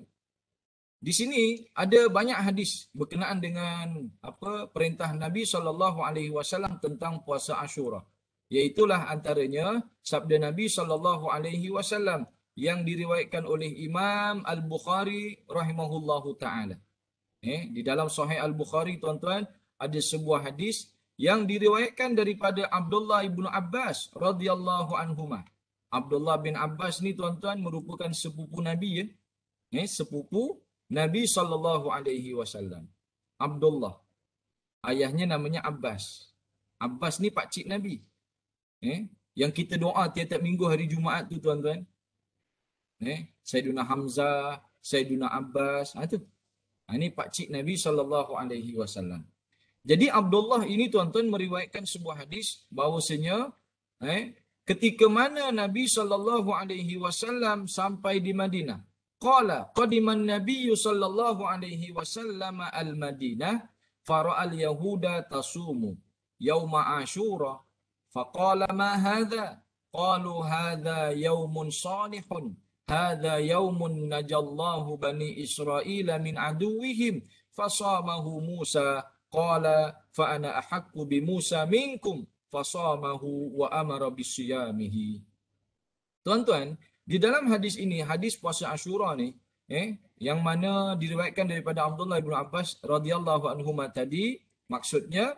di sini ada banyak hadis berkenaan dengan perintah Nabi SAW tentang puasa Ashura. Iaitulah antaranya sabda Nabi SAW yang diriwayatkan oleh Imam Al-Bukhari rahimahullahu ta'ala. Di dalam Sahih Al-Bukhari tuan-tuan, ada sebuah hadis yang diriwayatkan daripada Abdullah ibn Abbas radhiyallahu anhuma. Abdullah bin Abbas ni tuan-tuan merupakan sepupu Nabi ya. Sepupu Nabi SAW. Abdullah. Ayahnya namanya Abbas. Abbas ni pakcik Nabi. Yang kita doa tiap-tiap minggu hari Jumaat tu tuan-tuan. Sayyidina Hamzah, Sayyidina Abbas. Tu. Ini pakcik Nabi SAW. Jadi Abdullah ini tuan-tuan meriwayatkan sebuah hadis bahawasanya ketika mana Nabi SAW sampai di Madinah. Qala qadiman Nabi SAW al-Madinah fara'al yahuda tasumu yawma Ashura faqala ma hadha qalu hadha yawmun salihun hadha yawmun najallahu bani Israila min aduwihim fasamahu Musa qala fa ana ahaqqu bi Musa minkum fasamahu wa amara bisiyamihi. Tuan-tuan, di dalam hadis ini, hadis puasa Ashura ni, yang mana diriwayatkan daripada Abdullah bin Abbas radhiyallahu anhuma tadi, maksudnya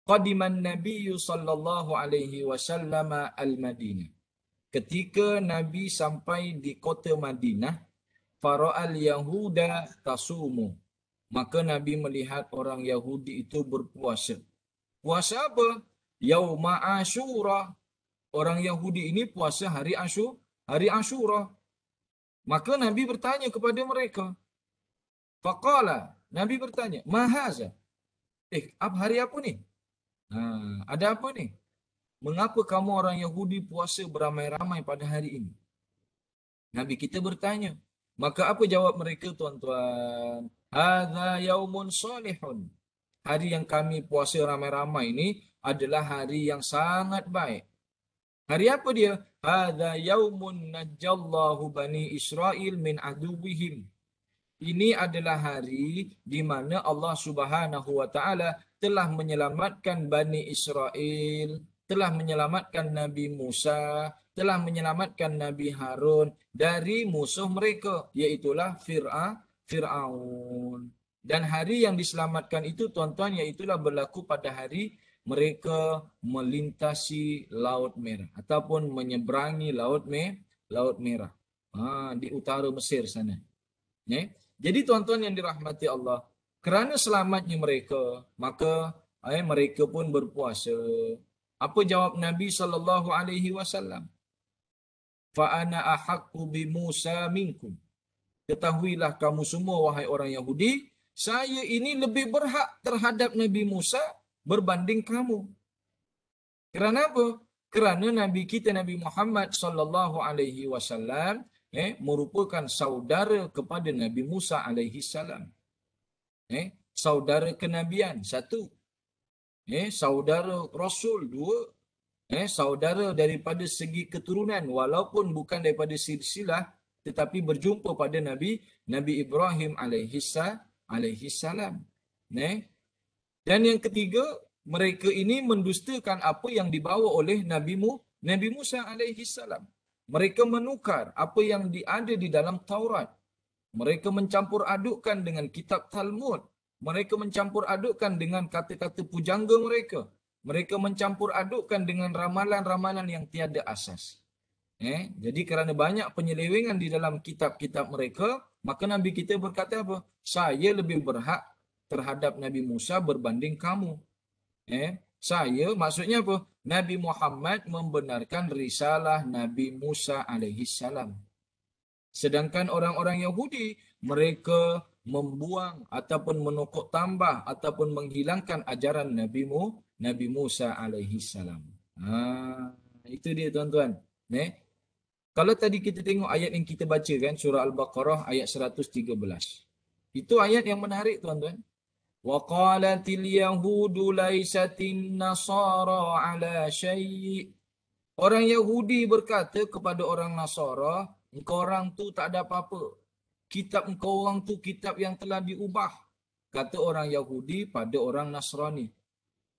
qadiman Nabi sallallahu alaihi wasallam al-Madinah. Ketika Nabi sampai di kota Madinah, fara'al yahuda tasumu. Maka Nabi melihat orang Yahudi itu berpuasa. Puasa apa? Yauma Ashura. Orang Yahudi ini puasa hari Ashura. Maka Nabi bertanya kepada mereka. Faqala, Nabi bertanya, "Ma haza?" Hari apa ni? Ada apa ni? Mengapa kamu orang Yahudi puasa beramai-ramai pada hari ini? Nabi kita bertanya. Maka apa jawab mereka tuan-tuan? Hadza yaumun salihun. Hari yang kami puasa ramai-ramai ini adalah hari yang sangat baik. Hari apa dia? Hadza yaumun najallahu bani Israil min aduwihim. Ini adalah hari di mana Allah Subhanahu wa taala telah menyelamatkan Bani Israel, telah menyelamatkan Nabi Musa, telah menyelamatkan Nabi Harun dari musuh mereka, iaitulah Fir'aun. Dan hari yang diselamatkan itu tuan-tuan, iaitulah berlaku pada hari mereka melintasi Laut Merah ataupun menyeberangi Laut Merah di utara Mesir sana. Jadi tuan-tuan yang dirahmati Allah, kerana selamatnya mereka, maka mereka pun berpuasa. Apa jawab Nabi SAW? Fa ana ahaqqu bi Musa minkum. Ketahuilah kamu semua wahai orang Yahudi, saya ini lebih berhak terhadap Nabi Musa berbanding kamu. Kerana apa? Kerana Nabi kita Nabi Muhammad SAW merupakan saudara kepada Nabi Musa alaihi salam. Saudara kenabian, satu. Saudara Rasul, dua. Saudara daripada segi keturunan, walaupun bukan daripada silsilah, tetapi berjumpa pada Nabi Ibrahim alaihi salam. Dan yang ketiga, mereka ini mendustakan apa yang dibawa oleh Nabi Musa alaihi salam. Mereka menukar apa yang ada di dalam Taurat. Mereka mencampur adukkan dengan kitab Talmud. Mereka mencampur adukkan dengan kata-kata pujangga mereka. Mereka mencampur adukkan dengan ramalan-ramalan yang tiada asas. Jadi kerana banyak penyelewengan di dalam kitab-kitab mereka, maka Nabi kita berkata apa? Saya lebih berhak terhadap Nabi Musa berbanding kamu. Saya, maksudnya apa? Nabi Muhammad membenarkan risalah Nabi Musa alaihi salam. Sedangkan orang-orang Yahudi, mereka membuang ataupun menokok tambah ataupun menghilangkan ajaran Nabi Musa alaihi salam. Itu dia tuan-tuan. Kalau tadi kita tengok ayat yang kita baca kan, surah Al-Baqarah ayat 113. Itu ayat yang menarik tuan-tuan. وَقَالَتِ الْيَهُودُ لَيْسَتِ النَّصَارَى عَلَى شَيْءٍ. Orang Yahudi berkata kepada orang Nasara, engkau orang tu tak ada apa-apa. Kitab engkau orang tu kitab yang telah diubah. Kata orang Yahudi pada orang Nasrani.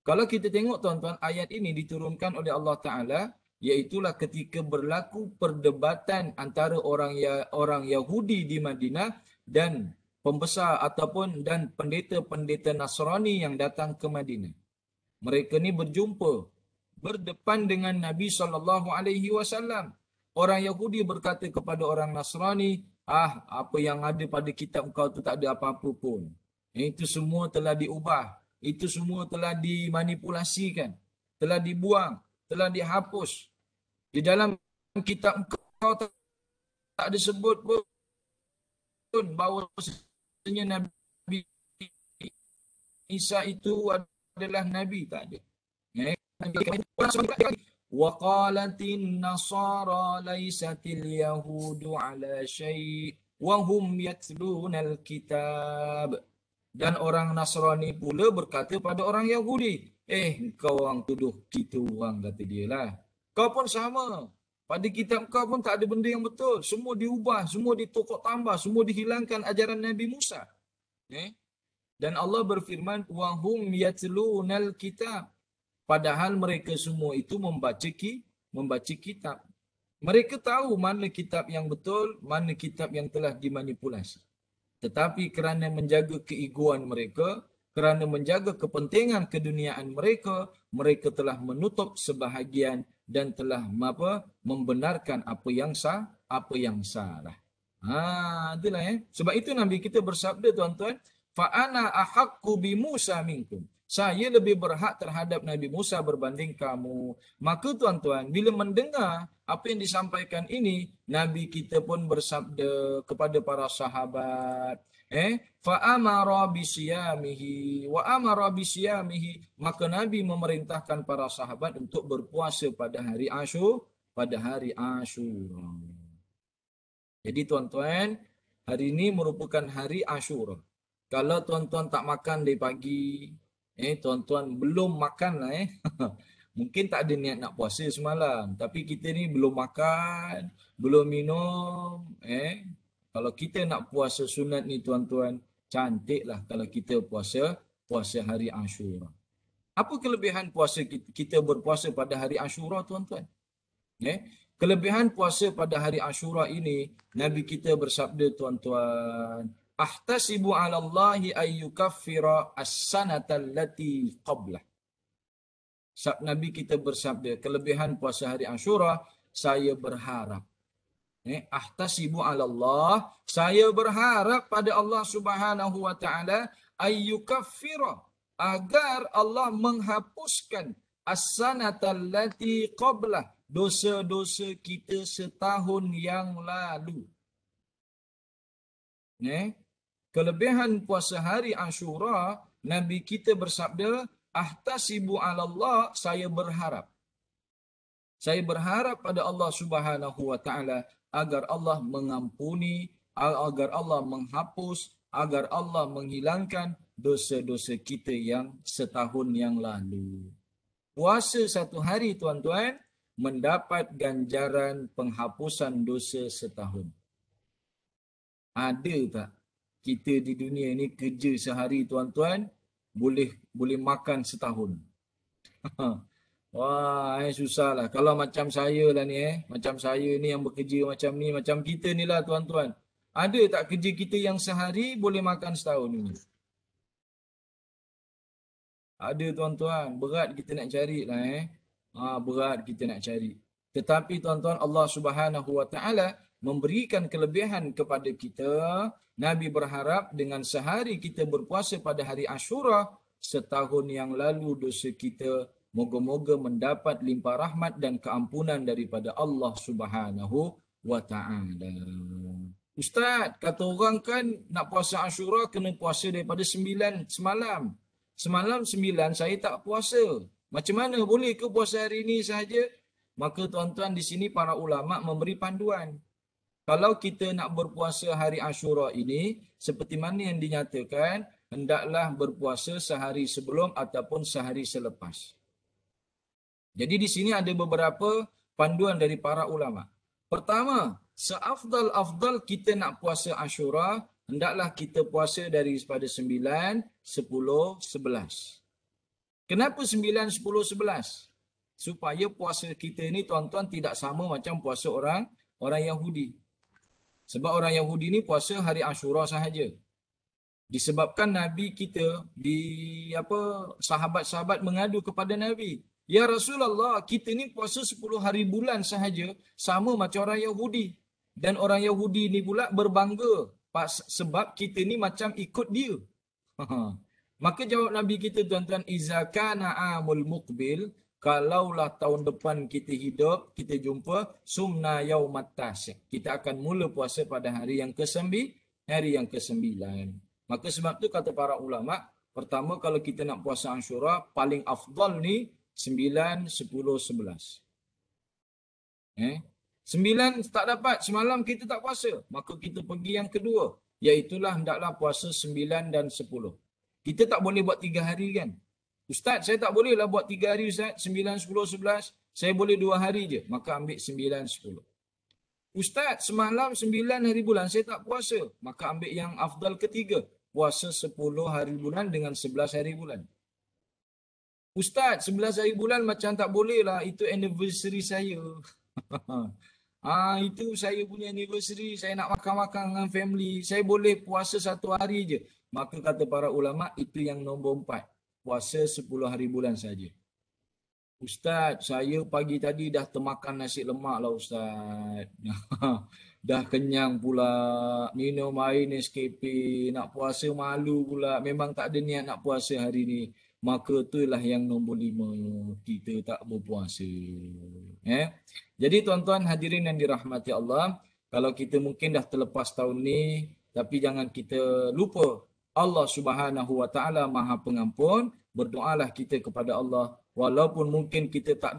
Kalau kita tengok tuan-tuan, ayat ini diturunkan oleh Allah Ta'ala, iaitulah ketika berlaku perdebatan antara orang Yahudi di Madinah dan pembesar ataupun dan pendeta-pendeta Nasrani yang datang ke Madinah. Mereka ni berjumpa berdepan dengan Nabi SAW. Orang Yahudi berkata kepada orang Nasrani, apa yang ada pada kitab kau tu tak ada apa-apa pun. Itu semua telah diubah. Itu semua telah dimanipulasikan. Telah dibuang. Telah dihapus. Di dalam kitab kau tak ada sebut pun bahawa Nabi Isa itu adalah Nabi. Tak ada. وَقَالَتِ النَّصَارَى لَيْسَتِ الْيَهُودُ عَلَى شَيْءٍ وَهُمْ يَتْلُونَ الْكِتَابَ. Dan orang Nasrani pula berkata pada orang Yahudi, kau orang tuduh kita orang, kata dia lah. Kau pun sama. Pada kitab kau pun tak ada benda yang betul. Semua diubah, semua ditokok tambah, semua dihilangkan ajaran Nabi Musa. Dan Allah berfirman, وَهُمْ يَتْلُونَ الْكِتَابَ. Padahal mereka semua itu membaca kitab. Mereka tahu mana kitab yang betul, mana kitab yang telah dimanipulasi. Tetapi kerana menjaga keegoan mereka, kerana menjaga kepentingan keduniaan mereka, mereka telah menutup sebahagian dan telah membenarkan apa yang salah. Itulah Sebab itu Nabi kita bersabda tuan-tuan, fa ana ahaqqu bi Musa minkum. Saya lebih berhak terhadap Nabi Musa berbanding kamu. Maka tuan-tuan, bila mendengar apa yang disampaikan ini, Nabi kita pun bersabda kepada para sahabat, fa amara bisiyamihi wa amara bisiyamihi. Maka Nabi memerintahkan para sahabat untuk berpuasa pada hari Ashura. Jadi tuan-tuan, hari ini merupakan hari Ashura. Kalau tuan-tuan tak makan dari pagi, tuan-tuan belum makan lah Mungkin tak ada niat nak puasa semalam, tapi kita ni belum makan, belum minum. Kalau kita nak puasa sunat ni tuan-tuan, cantiklah kalau kita puasa hari Ashura. Apa kelebihan puasa kita berpuasa pada hari Ashura tuan-tuan? Kelebihan puasa pada hari Ashura ini, Nabi kita bersabda tuan-tuan, ahtasibu 'ala Allahi ay yukaffira as-sanata allati qablah. Nabi kita bersabda, kelebihan puasa hari Ashura, saya berharap. Ahtasibu 'ala Allah, saya berharap pada Allah Subhanahu wa taala ay yukaffira, agar Allah menghapuskan as-sanata allati qablah, dosa-dosa kita setahun yang lalu. Kelebihan puasa hari Ashura, Nabi kita bersabda, ahtasibu 'ala Allah, saya berharap. Saya berharap pada Allah Subhanahu wa taala agar Allah mengampuni, agar Allah menghapus, agar Allah menghilangkan dosa-dosa kita yang setahun yang lalu. Puasa satu hari tuan-tuan mendapat ganjaran penghapusan dosa setahun. Ada tak kita di dunia ni kerja sehari tuan-tuan boleh makan setahun? Wah, susahlah. Kalau macam saya lah ni macam saya ni yang bekerja macam ni, macam kita ni lah tuan-tuan. Ada tak kerja kita yang sehari boleh makan setahun ni? Ada tuan-tuan, berat kita nak cari lah berat kita nak cari. Tetapi tuan-tuan, Allah Subhanahu Wa Taala memberikan kelebihan kepada kita. Nabi berharap dengan sehari kita berpuasa pada hari Ashura, setahun yang lalu dosa kita moga-moga mendapat limpah rahmat dan keampunan daripada Allah Subhanahu Wa Taala. Ustaz, kata orang kan nak puasa Ashura kena puasa daripada 9 semalam. Semalam 9 saya tak puasa. Macam mana boleh ke puasa hari ini sahaja? Maka tuan-tuan di sini para ulama memberi panduan. Kalau kita nak berpuasa hari Ashura ini, seperti mana yang dinyatakan, hendaklah berpuasa sehari sebelum ataupun sehari selepas. Jadi di sini ada beberapa panduan dari para ulama. Pertama, seafdal-afdal kita nak puasa Ashura, hendaklah kita puasa daripada 9, 10, 11. Kenapa 9, 10, 11? Supaya puasa kita ni tuan-tuan tidak sama macam puasa orang Yahudi. Sebab orang Yahudi ni puasa hari Ashura sahaja. Disebabkan Nabi kita sahabat-sahabat mengadu kepada Nabi, "Ya Rasulullah, kita ni puasa 10 hari bulan sahaja, sama macam orang Yahudi." Dan orang Yahudi ni pula berbangga sebab kita ni macam ikut dia. Maka jawab Nabi kita tuan-tuan, "Iza kana amul muqbil," kalaulah tahun depan kita hidup, kita jumpa, "sumna yaumat tasy'." Kita akan mula puasa pada hari yang ke-9, Maka sebab tu kata para ulama, pertama kalau kita nak puasa Ashura, paling afdal ni 9, 10, 11. 9 tak dapat, semalam kita tak puasa, maka kita pergi yang kedua, iaitulah hendaklah puasa 9 dan 10. Kita tak boleh buat 3 hari kan? Ustaz, saya tak bolehlah buat 3 hari Ustaz, 9, 10, 11. Saya boleh 2 hari je. Maka ambil 9, 10. Ustaz, semalam 9 hari bulan saya tak puasa. Maka ambil yang afdal ketiga. Puasa 10 hari bulan dengan 11 hari bulan. Ustaz, 11 hari bulan macam tak boleh lah. Itu anniversary saya. Itu saya punya anniversary. Saya nak makan-makan dengan family. Saya boleh puasa 1 hari je. Maka kata para ulama, itu yang nombor 4. Puasa 10 hari bulan saja. Ustaz, saya pagi tadi dah termakan nasi lemak lah Ustaz. Dah kenyang pula. Minum air Nescafe. Nak puasa malu pula. Memang tak ada niat nak puasa hari ni. Maka itulah yang nombor 5. Kita tak berpuasa. Jadi tuan-tuan hadirin yang dirahmati Allah. Kalau kita mungkin dah terlepas tahun ni. Tapi jangan kita lupa. Allah Subhanahu Wa Taala Maha Pengampun. Berdoalah kita kepada Allah. Walaupun mungkin kita tak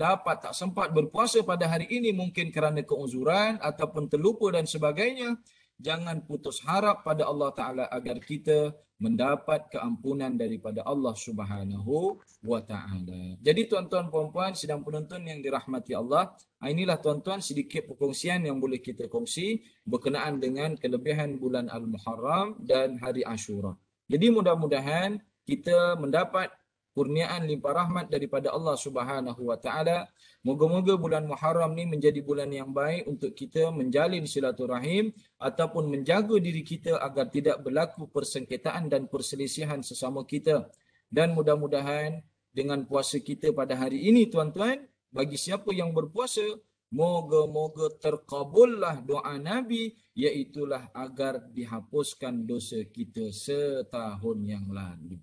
sempat berpuasa pada hari ini, mungkin kerana keuzuran ataupun terlupa dan sebagainya, jangan putus harap pada Allah Ta'ala agar kita mendapat keampunan daripada Allah Subhanahu Wa Ta'ala. Jadi tuan-tuan puan-puan sidang penonton yang dirahmati Allah, inilah tuan-tuan sedikit perkongsian yang boleh kita kongsi berkenaan dengan kelebihan bulan Al-Muharram dan hari Ashura. Jadi mudah-mudahan kita mendapat kurniaan limpah rahmat daripada Allah Subhanahu Wa Taala. Moga-moga bulan Muharram ni menjadi bulan yang baik untuk kita menjalin silaturahim ataupun menjaga diri kita agar tidak berlaku persengketaan dan perselisihan sesama kita. Dan mudah-mudahan dengan puasa kita pada hari ini tuan-tuan, bagi siapa yang berpuasa, moga-moga terkabullah doa Nabi, iaitulah agar dihapuskan dosa kita setahun yang lalu.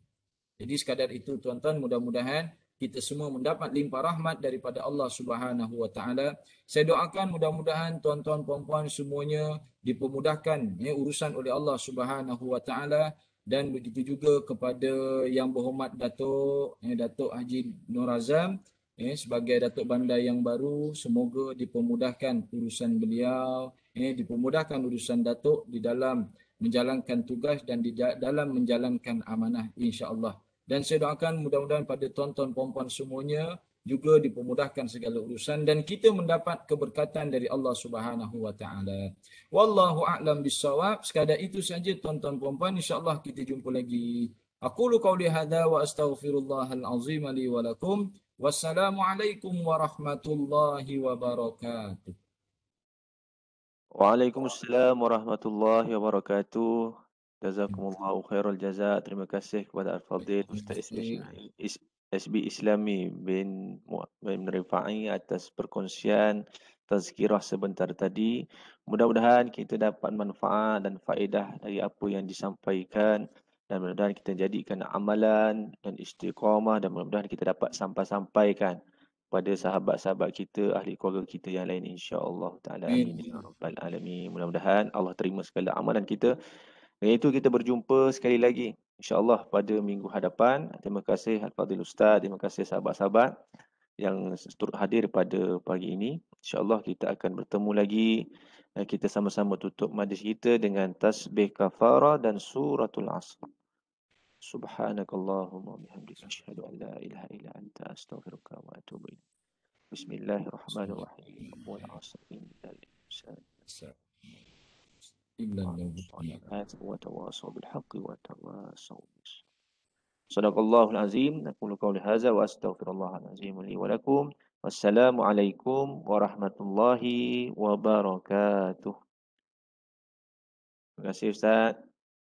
Jadi sekadar itu tuan-tuan, mudah-mudahan kita semua mendapat limpah rahmat daripada Allah Subhanahu Wa Taala. Saya doakan mudah-mudahan tuan-tuan puan-puan semuanya dipermudahkan urusan oleh Allah Subhanahu Wa Taala, dan begitu juga kepada yang berhormat Datuk Haji Nur Azam sebagai Datuk Bandar yang baru, semoga dipermudahkan urusan beliau, dipermudahkan urusan Datuk di dalam menjalankan tugas dan di dalam menjalankan amanah insya-Allah. Dan saya doakan mudah-mudahan pada tuan-tuan puan-puan semuanya juga dipermudahkan segala urusan dan kita mendapat keberkatan dari Allah Subhanahu Wa Taala. Wallahu a'lam bissawab. Sekadar itu saja tuan-tuan puan-puan, insya-Allah kita jumpa lagi. Aqulu qauli hadza wa astaghfirullahal azim li wa lakum. Wassalamualaikum warahmatullahi wabarakatuh. Waalaikumsalam warahmatullahi wabarakatuh. Jazakumullahu khairal jaza. Terima kasih kepada Al-Fadhil Ustaz SB Islami bin Rifai atas perkongsian tazkirah sebentar tadi. Mudah-mudahan kita dapat manfaat dan faedah dari apa yang disampaikan, dan mudah-mudahan kita jadikan amalan dan istiqamah, dan mudah-mudahan kita dapat sampaikan pada sahabat-sahabat kita, ahli keluarga kita yang lain, insya-Allah taala. Amin ya rabbal alamin. Mudah-mudahan Allah terima segala amalan kita. Dengan itu kita berjumpa sekali lagi insya-Allah pada minggu hadapan. Terima kasih Al-Fadhil Ustaz, terima kasih sahabat-sahabat yang turut hadir pada pagi ini. Insya-Allah kita akan bertemu lagi dan kita sama-sama tutup majlis kita dengan tasbih kafarah dan suratul Asr. Subhanakallahumma bihamdika asyhadu an la ilaha illa anta astaghfiruka wa atubu ilaik. Bismillahirrahmanirrahim. Wal 'asr innal insana وتواصوا بالحق وتواصوا بالصبر. صدق الله العظيم. نقول قولي هذا واستغفر الله العظيم لي ولكم. والسلام عليكم ورحمة الله وبركاته. Terima kasih Ustaz.